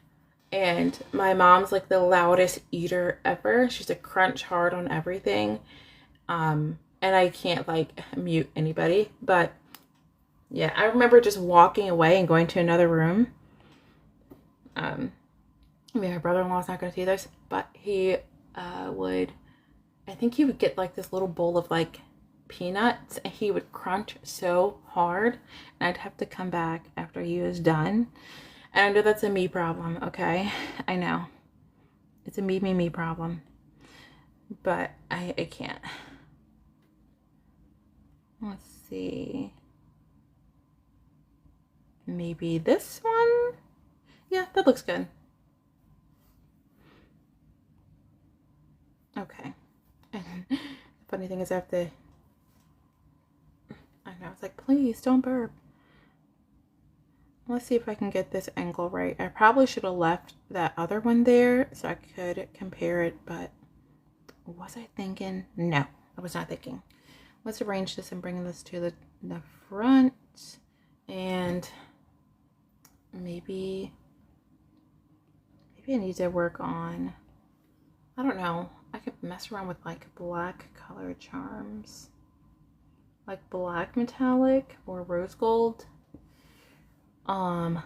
And my mom's like the loudest eater ever. She's a crunch hard on everything. And I can't like mute anybody, but yeah, I remember just walking away and going to another room. I mean, my brother-in-law's not going to see this, but he I think he would get like this little bowl of like peanuts and he would crunch so hard and I'd have to come back after he was done. And I know that's a me problem, okay? I know. It's a me problem. But I can't. Let's see. Maybe this one? Yeah, that looks good. Okay. And the funny thing is I know, it's like, please don't burp. Let's see if I can get this angle right. I probably should have left that other one there so I could compare it, but was I thinking? No, I was not thinking. Let's arrange this and bring this to the front, and maybe I need to work on, I don't know, I could mess around with like black color charms, like black metallic or rose gold. I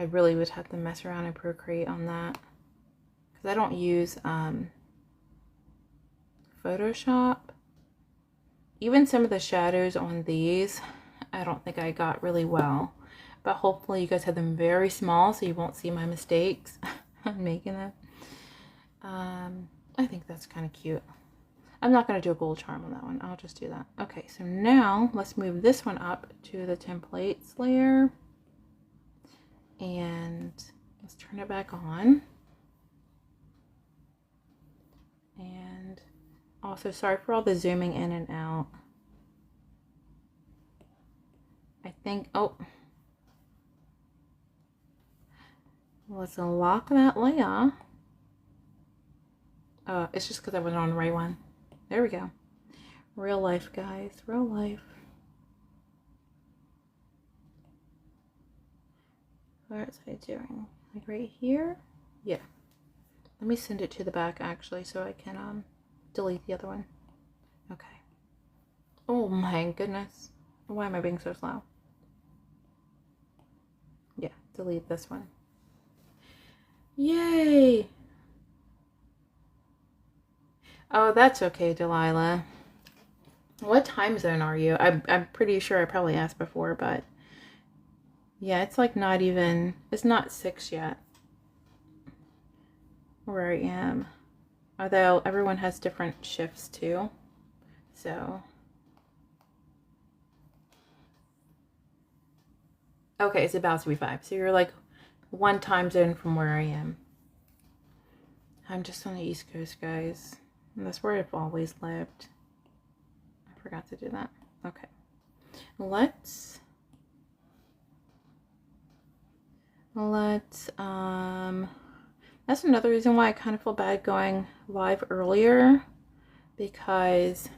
really would have to mess around and Procreate on that because I don't use Photoshop. Even some of the shadows on these, I don't think I got really well, but hopefully you guys have them very small so you won't see my mistakes on making them. I think that's kind of cute. I'm not going to do a gold charm on that one. I'll just do that. Okay, so now let's move this one up to the templates layer. And let's turn it back on. And also, sorry for all the zooming in and out. I think, oh. Let's unlock that layer. It's just because I wasn't on the right one. There we go. Real life, guys. Real life. Where is I doing? Like right here? Yeah. Let me send it to the back actually so I can delete the other one. Okay. Oh my goodness. Why am I being so slow? Yeah, delete this one. Yay! Oh, that's okay, Delilah. What time zone are you? I'm pretty sure I probably asked before, but yeah, it's like not even, it's not 6 yet where I am. Although everyone has different shifts too. So. Okay, it's about to be 5. So you're like one time zone from where I am. I'm just on the East Coast, guys. And that's where I've always lived. I forgot to do that. Okay. Let's that's another reason why I kind of feel bad going live earlier, because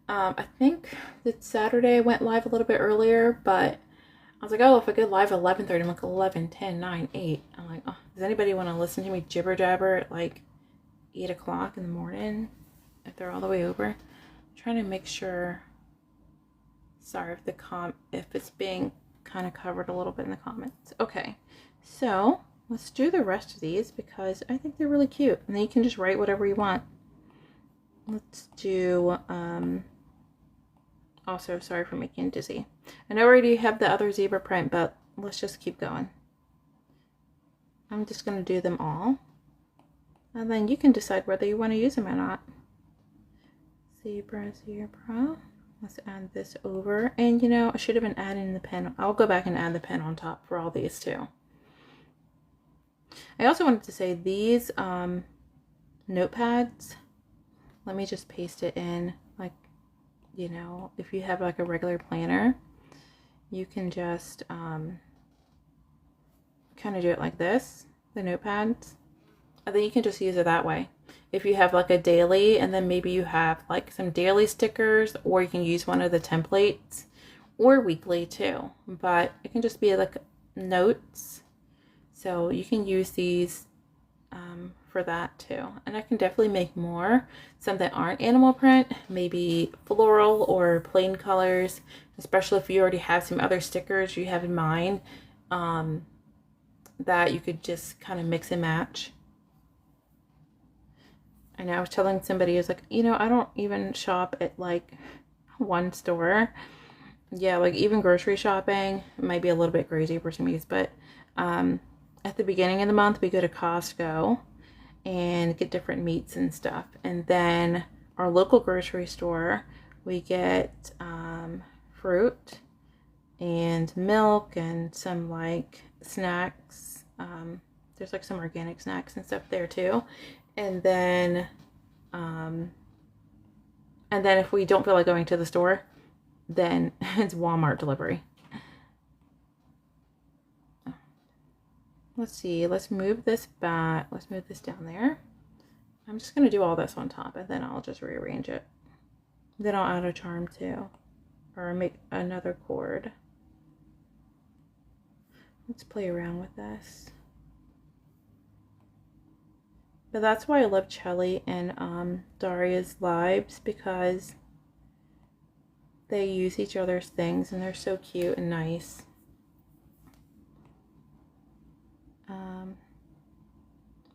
I think that Saturday I went live a little bit earlier, but I was like, oh, if I go live at 11:30, I'm like 11, 10, 9, 8. I'm like, oh, does anybody want to listen to me jibber jabber at like 8 o'clock in the morning if they're all the way over? I'm trying to make sure. Sorry if it's being kind of covered a little bit in the comments. Okay, so let's do the rest of these because I think they're really cute, and then you can just write whatever you want. Let's do also, sorry for making dizzy. I know I already have the other zebra print, but let's just keep going. I'm just going to do them all, and then you can decide whether you want to use them or not. Zebra, zebra. Let's add this over. And you know, I should have been adding the pen. I'll go back and add the pen on top for all these too. I also wanted to say these notepads, let me just paste it in. Like, you know, if you have like a regular planner, you can just kind of do it like this, the notepads, and then you can just use it that way. If you have like a daily, and then maybe you have like some daily stickers, or you can use one of the templates, or weekly too, but it can just be like notes. So you can use these for that too. And I can definitely make more, some that aren't animal print, maybe floral or plain colors, especially if you already have some other stickers you have in mind that you could just kind of mix and match. I know I was telling somebody, I was like, you know, I don't even shop at like one store. Yeah, like even grocery shopping might be a little bit crazy for some of these, but at the beginning of the month we go to Costco and get different meats and stuff, and then our local grocery store we get fruit and milk and some like snacks. There's like some organic snacks and stuff there too. And then if we don't feel like going to the store, then it's Walmart delivery. Let's see, let's move this back. Let's move this down there. I'm just going to do all this on top, and then I'll just rearrange it. Then I'll add a charm too, or make another cord. Let's play around with this. But that's why I love Chelly and Daria's lives, because they use each other's things and they're so cute and nice.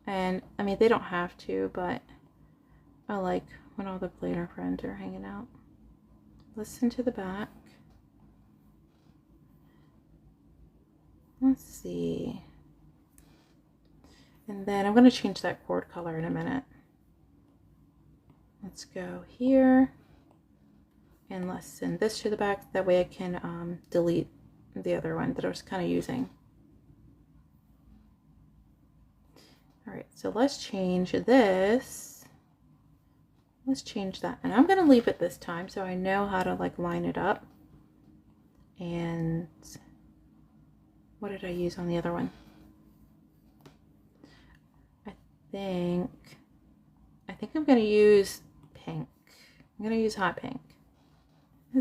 And I mean, they don't have to, but I like when all the planner friends are hanging out. Listen to the back. Let's see. And then I'm going to change that cord color in a minute. Let's go here. And let's send this to the back. That way I can delete the other one that I was kind of using. Alright, so let's change this. Let's change that. And I'm going to leave it this time so I know how to like line it up. And what did I use on the other one? I think I'm going to use pink. I'm going to use hot pink.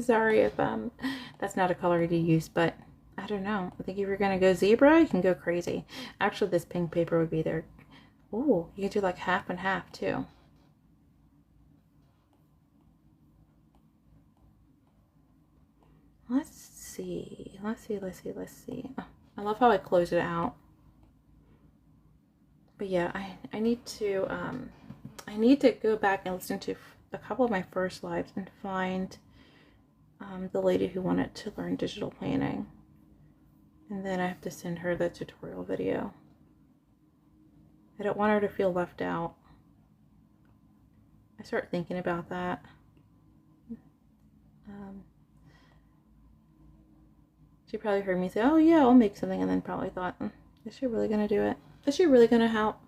Sorry if that's not a color to use, but I don't know. I think if you're going to go zebra, you can go crazy. Actually, this pink paper would be there Oh, you can do like half and half too. Let's see. Let's see. Oh, I love how I close it out. But yeah, I need to go back and listen to a couple of my first lives and find the lady who wanted to learn digital planning. And then I have to send her the tutorial video. I don't want her to feel left out. I start thinking about that. She probably heard me say, oh yeah, I'll make something, and then probably thought, is she really gonna do it? Is she really gonna help?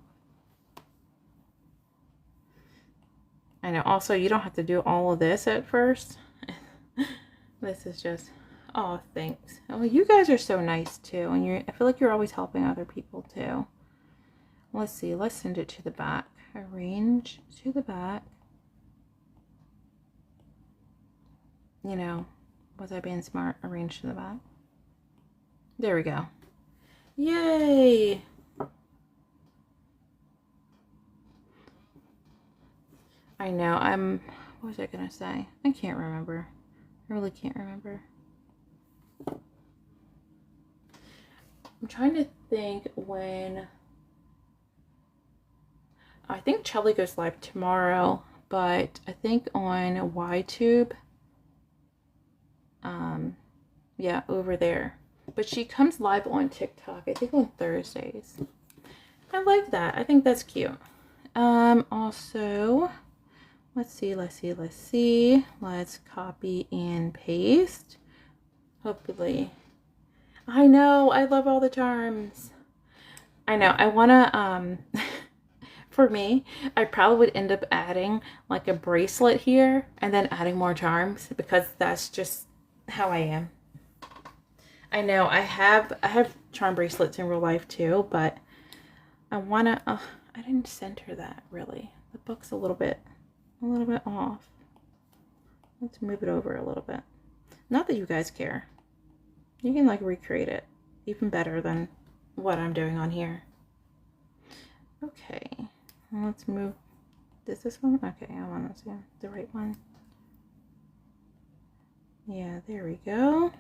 I know, also you don't have to do all of this at first. This is just, oh, thanks. Oh, you guys are so nice too, and I feel like you're always helping other people too. Let's see, let's send it to the back. Arrange to the back. You know, was I being smart? Arrange to the back. There we go. Yay! I know, what was I gonna say? I can't remember. I really can't remember. I'm trying to think when... I think Chelly goes live tomorrow, but I think on YTube. Yeah, over there. But she comes live on TikTok, I think on Thursdays. I like that. I think that's cute. Also, let's see. Let's copy and paste. Hopefully. I know, I love all the charms. I know, I wanna, for me, I probably would end up adding like a bracelet here and then adding more charms because that's just how I am. I know I have charm bracelets in real life too, but I wanna, I didn't center that really. The book's a little bit off. Let's move it over a little bit. Not that you guys care. You can like recreate it even better than what I'm doing on here. Okay, let's move. Is this one? Okay, I want to see the right one. Yeah, there we go.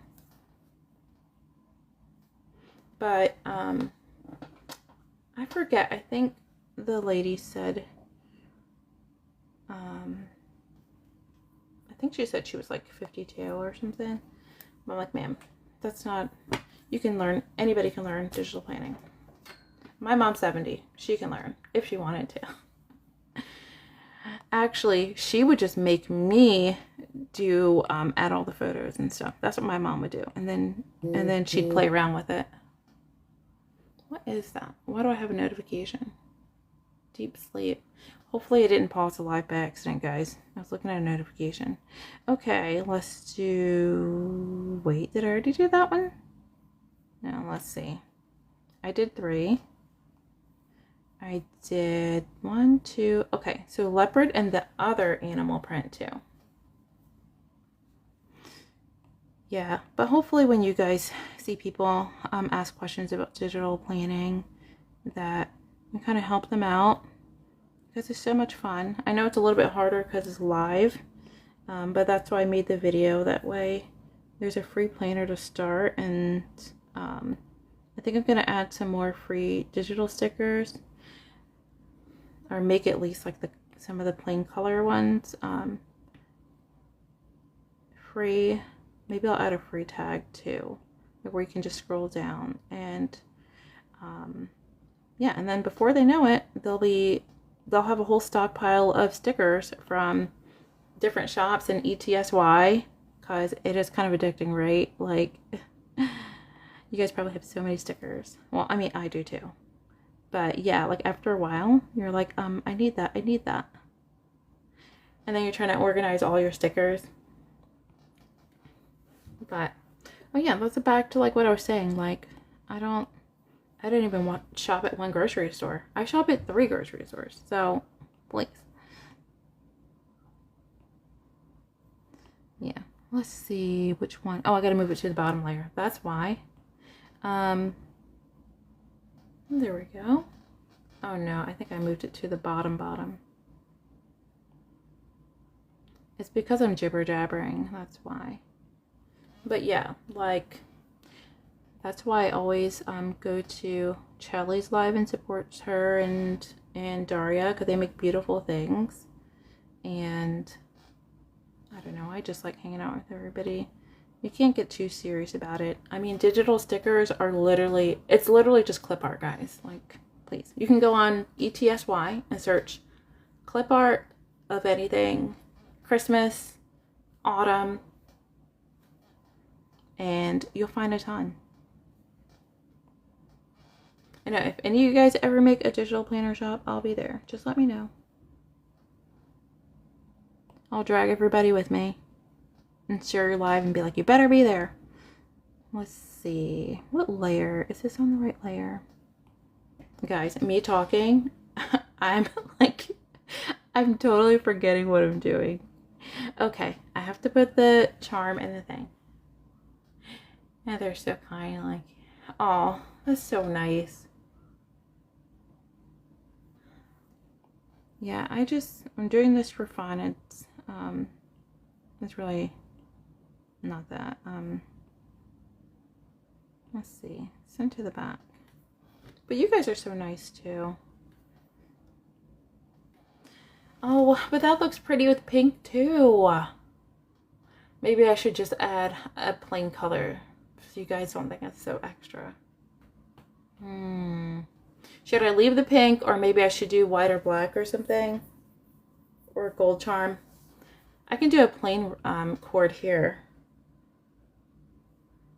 But I forget. I think the lady said, I think she said she was like 52 or something. I'm like, ma'am, that's not, you can learn, anybody can learn digital planning. My mom's 70. She can learn if she wanted to. Actually, she would just make me do, add all the photos and stuff. That's what my mom would do. And then she'd play around with it. What is that? Why do I have a notification? Deep sleep. Hopefully I didn't pause the live by accident, guys. I was looking at a notification. Okay, let's do... Wait, did I already do that one? No, let's see. I did 3. I did 1, 2... Okay, so leopard and the other animal print too. Yeah, but hopefully when you guys see people ask questions about digital planning, that we kind of help them out because it's so much fun. I know it's a little bit harder because it's live, but that's why I made the video. That way there's a free planner to start, and I think I'm going to add some more free digital stickers, or make at least like some of the plain color ones free. Maybe I'll add a free tag too, where you can just scroll down and yeah, and then before they know it, they'll have a whole stockpile of stickers from different shops and ETSY, because it is kind of addicting, right? Like, you guys probably have so many stickers. Well, I mean, I do too. But yeah, like after a while, you're like, I need that. And then you're trying to organize all your stickers. But, oh yeah, that's back to like what I was saying. Like, I don't even shop at one grocery store. I shop at 3 grocery stores. So, please. Yeah. Let's see which one. Oh, I gotta move it to the bottom layer. That's why. There we go. Oh no, I think I moved it to the bottom. It's because I'm jibber jabbering, that's why. But yeah, like, that's why I always go to Chelly's live and support her and Daria, because they make beautiful things. And I don't know, I just like hanging out with everybody. You can't get too serious about it. I mean, digital stickers are literally, it's literally just clip art, guys. Like, please. You can go on ETSY and search clip art of anything, Christmas, autumn, and you'll find a ton. I know, if any of you guys ever make a digital planner shop, I'll be there. Just let me know. I'll drag everybody with me and share your live and be like, you better be there. Let's see. What layer? Is this on the right layer? Guys, me talking, I'm like, I'm totally forgetting what I'm doing. Okay, I have to put the charm in the thing. And they're so kind, like, oh, that's so nice. Yeah, I'm doing this for fun. It's really not that. Let's see, send to the back. But you guys are so nice too. Oh, but that looks pretty with pink too. Maybe I should just add a plain color so you guys don't think it's so extra. Should I leave the pink, or maybe I should do white or black or something? Or gold charm? I can do a plain cord here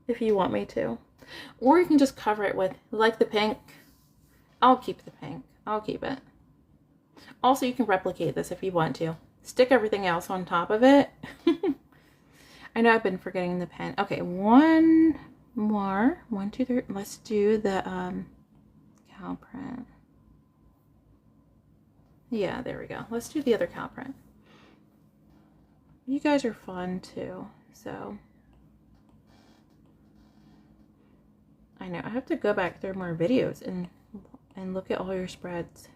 if you want me to. Or you can just cover it with, like the pink. I'll keep the pink. I'll keep it. Also, you can replicate this if you want to. Stick everything else on top of it. I know I've been forgetting the pen. Okay, one more. 1, 2, 3. Let's do the cow print. Yeah, there we go. Let's do the other cow print. You guys are fun too, so. I know, I have to go back through more videos and look at all your spreads.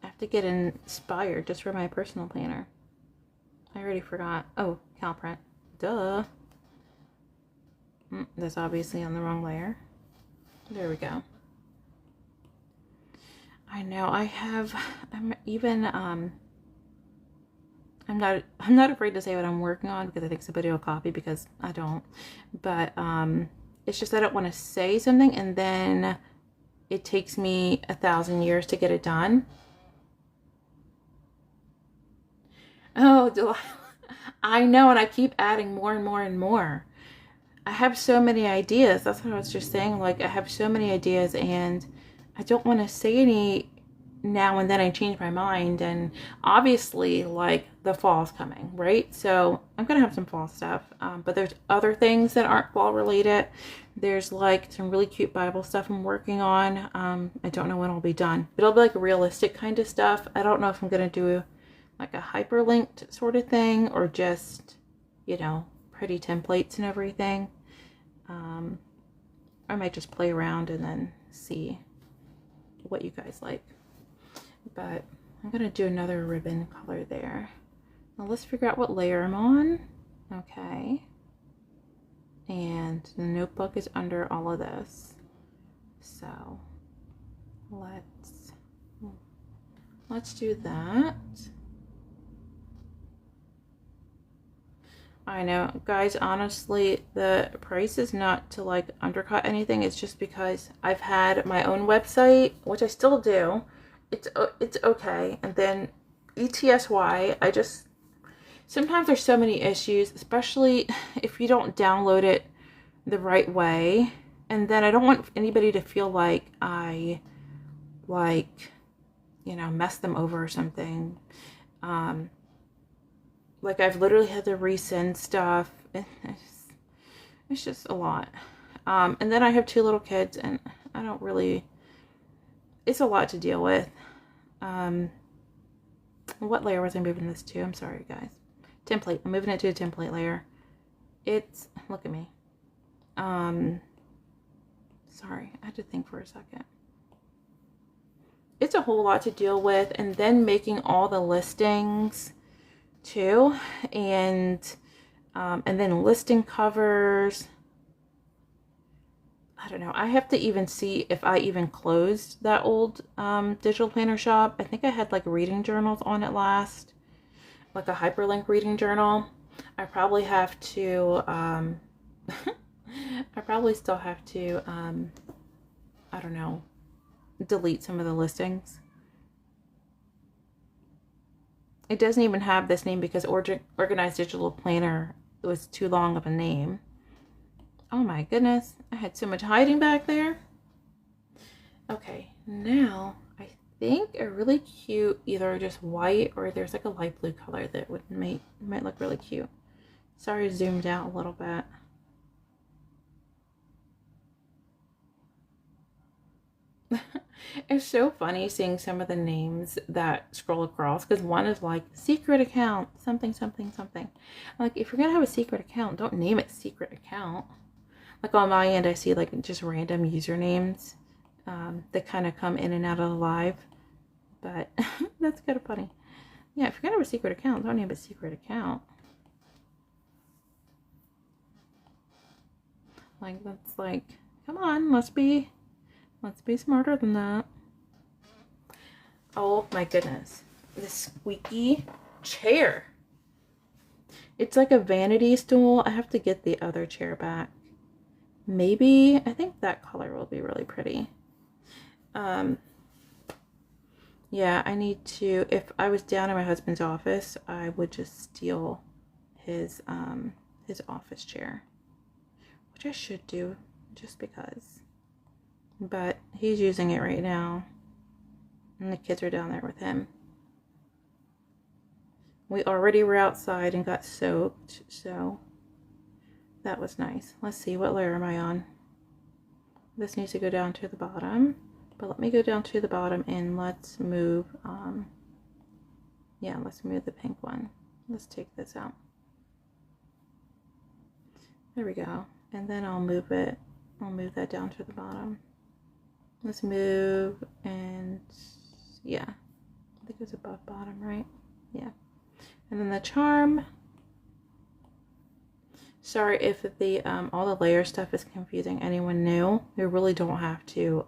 I have to get inspired just for my personal planner. I already forgot. Oh, cow print. Duh. That's obviously on the wrong layer. There we go. I know, I'm not afraid to say what I'm working on because I think somebody will copy, because I don't. But it's just I don't want to say something and then it takes me 1,000 years to get it done. Oh, Delilah. I know, and I keep adding more and more and more. I have so many ideas. That's what I was just saying. Like, I have so many ideas and I don't want to say any now and then I change my mind. And obviously, like, the fall's coming, right? So I'm going to have some fall stuff. But there's other things that aren't fall related. There's like some really cute Bible stuff I'm working on. I don't know when it'll be done. But it'll be like realistic kind of stuff. I don't know if I'm going to do like a hyperlinked sort of thing or just, you know, pretty templates and everything. I might just play around and then see what you guys like. But I'm going to do another ribbon color there. Now let's figure out what layer I'm on. Okay. And the notebook is under all of this. So let's do that. I know, guys, honestly, the price is not to like undercut anything. It's just because I've had my own website, which I still do. It's okay. And then ETSY, sometimes there's so many issues, especially if you don't download it the right way. And then I don't want anybody to feel like I, like, you know, mess them over or something. Like, I've literally had to resend stuff. It's just a lot. And then I have 2 little kids, and I don't really... It's a lot to deal with. What layer was I moving this to? I'm sorry, guys. Template. I'm moving it to a template layer. Look at me. Sorry, I had to think for a second. it's a whole lot to deal with, and then making all the listings too, and then listing covers. I don't know. I have to even see if I even closed that old digital planner shop. I think I had like reading journals on it last, like a hyperlink reading journal. I probably have to, I probably still have to, I don't know, delete some of the listings. It doesn't even have this name because Organized Digital Planner was too long of a name. Oh my goodness, I had so much hiding back there. Okay, now I think a really cute, either just white or there's like a light blue color that would might look really cute. Sorry, zoomed out a little bit. It's so funny seeing some of the names that scroll across, because one is like secret account, something, something, something. Like, if you're gonna have a secret account, don't name it secret account. Like on my end, I see like just random usernames that kind of come in and out of the live, but that's kind of funny. Yeah, if you're gonna have a secret account, don't name it secret account. Like, that's like, come on, let's be smarter than that. Oh my goodness, this squeaky chair. It's like a vanity stool. I have to get the other chair back. Maybe, I think that color will be really pretty. Yeah, I need to, if I was down in my husband's office, I would just steal his office chair, which I should do just because. But he's using it right now, and the kids are down there with him. We already were outside and got soaked, so that was nice. Let's see, what layer am I on? This needs to go down to the bottom, but let me go down to the bottom and let's move, yeah, let's move the pink one. Let's take this out. There we go. And then I'll move that down to the bottom. Let's move, and yeah, I think it's above bottom, right? Yeah. And then the charm. Sorry if the all the layer stuff is confusing anyone new. You really don't have to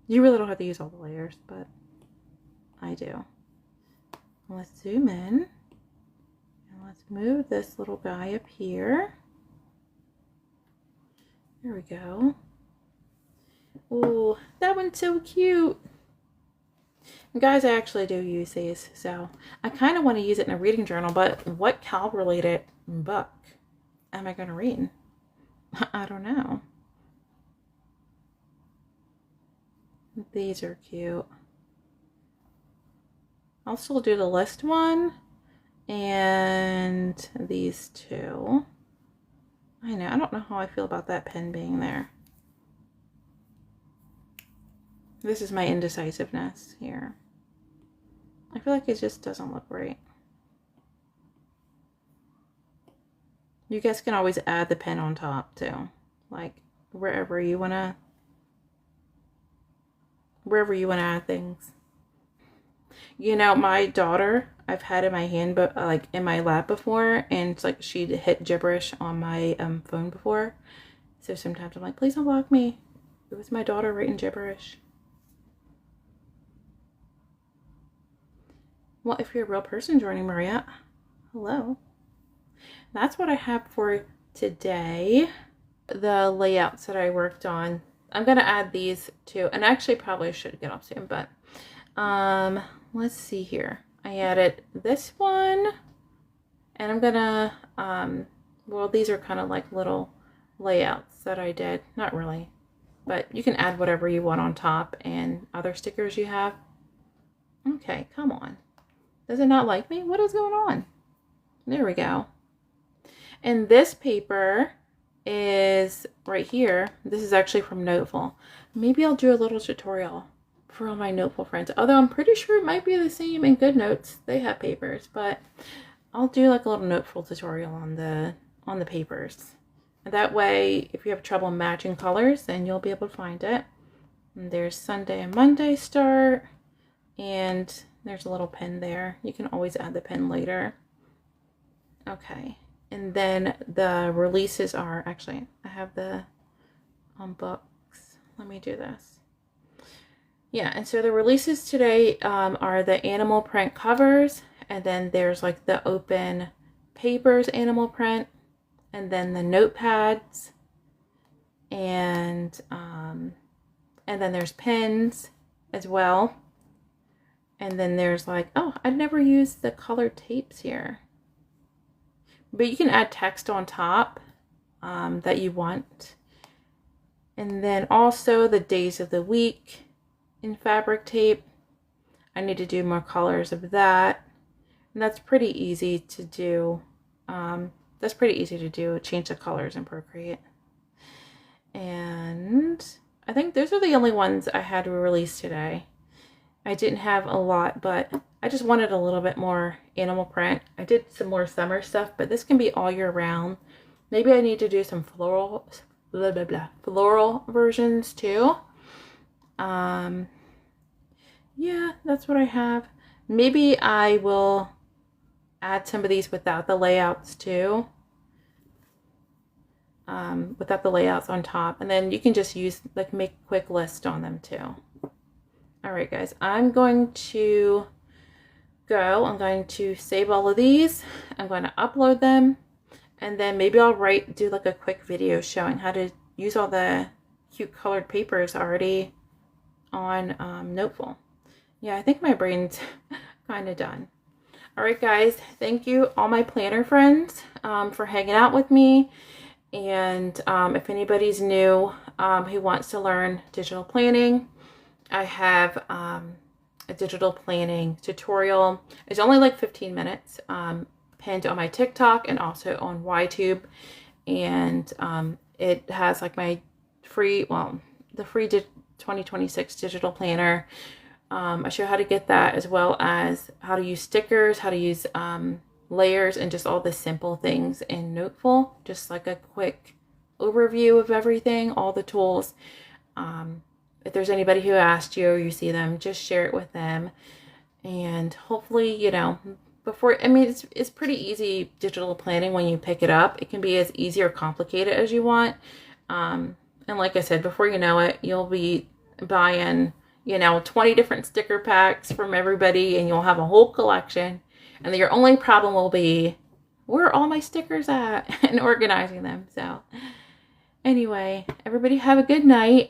use all the layers, but I do. Let's zoom in and let's move this little guy up here. There we go. Oh, that one's so cute. And guys, I actually do use these, so I kind of want to use it in a reading journal, but what Cal-related book am I going to read? I don't know. These are cute. I'll still do the list one and these two. I know, I don't know how I feel about that pen being there. This is my indecisiveness here. I feel like it just doesn't look right. You guys can always add the pen on top too. Like wherever you wanna add things. You know, my daughter, I've had in my hand, but like in my lap before, and it's like she'd hit gibberish on my phone before. So sometimes I'm like, please don't block me. It was my daughter writing gibberish. Well, if you're a real person joining, Maria, hello. That's what I have for today. The layouts that I worked on. I'm going to add these too. And actually probably should get off soon, but let's see here. I added this one, and I'm going to, well, these are kind of like little layouts that I did. Not really, but you can add whatever you want on top and other stickers you have. Okay, come on. Does it not like me? What is going on? There we go. And this paper is right here. This is actually from Noteful. Maybe I'll do a little tutorial for all my Noteful friends. Although I'm pretty sure it might be the same in GoodNotes. They have papers, but I'll do like a little Noteful tutorial on the papers. And that way, if you have trouble matching colors, then you'll be able to find it. And there's Sunday and Monday start. And there's a little pin there. You can always add the pin later. Okay. And then the releases are, actually, I have the books. Let me do this. Yeah, and so the releases today are the animal print covers, and then there's like the open papers animal print, and then the notepads, and then there's pins as well. And then there's like, oh, I've never used the colored tapes here. But you can add text on top that you want. And then also the days of the week in fabric tape. I need to do more colors of that. And that's pretty easy to do. Change the colors in Procreate. And I think those are the only ones I had to release today. I didn't have a lot, but I just wanted a little bit more animal print. I did some more summer stuff, but this can be all year round. Maybe I need to do some floral versions too. Yeah, that's what I have. Maybe I will add some of these without the layouts too. Without the layouts on top, and then you can just use, like, make a quick list on them too. All right, guys, I'm going to go. I'm going to save all of these. I'm going to upload them, and then maybe I'll do like a quick video showing how to use all the cute colored papers already on Noteful. Yeah, I think my brain's kind of done. All right, guys, thank you all my planner friends for hanging out with me. And if anybody's new who wants to learn digital planning, I have a digital planning tutorial. It's only like 15 minutes, pinned on my TikTok and also on YTube. And it has like my free, the free 2026 digital planner. I show how to get that, as well as how to use stickers, how to use layers, and just all the simple things in Noteful. Just like a quick overview of everything, all the tools. If there's anybody who asked you or you see them, just share it with them. And hopefully, you know, it's pretty easy digital planning when you pick it up. It can be as easy or complicated as you want. And like I said, before you know it, you'll be buying, 20 different sticker packs from everybody, and you'll have a whole collection. And your only problem will be, where are all my stickers at? And organizing them. So anyway, everybody have a good night.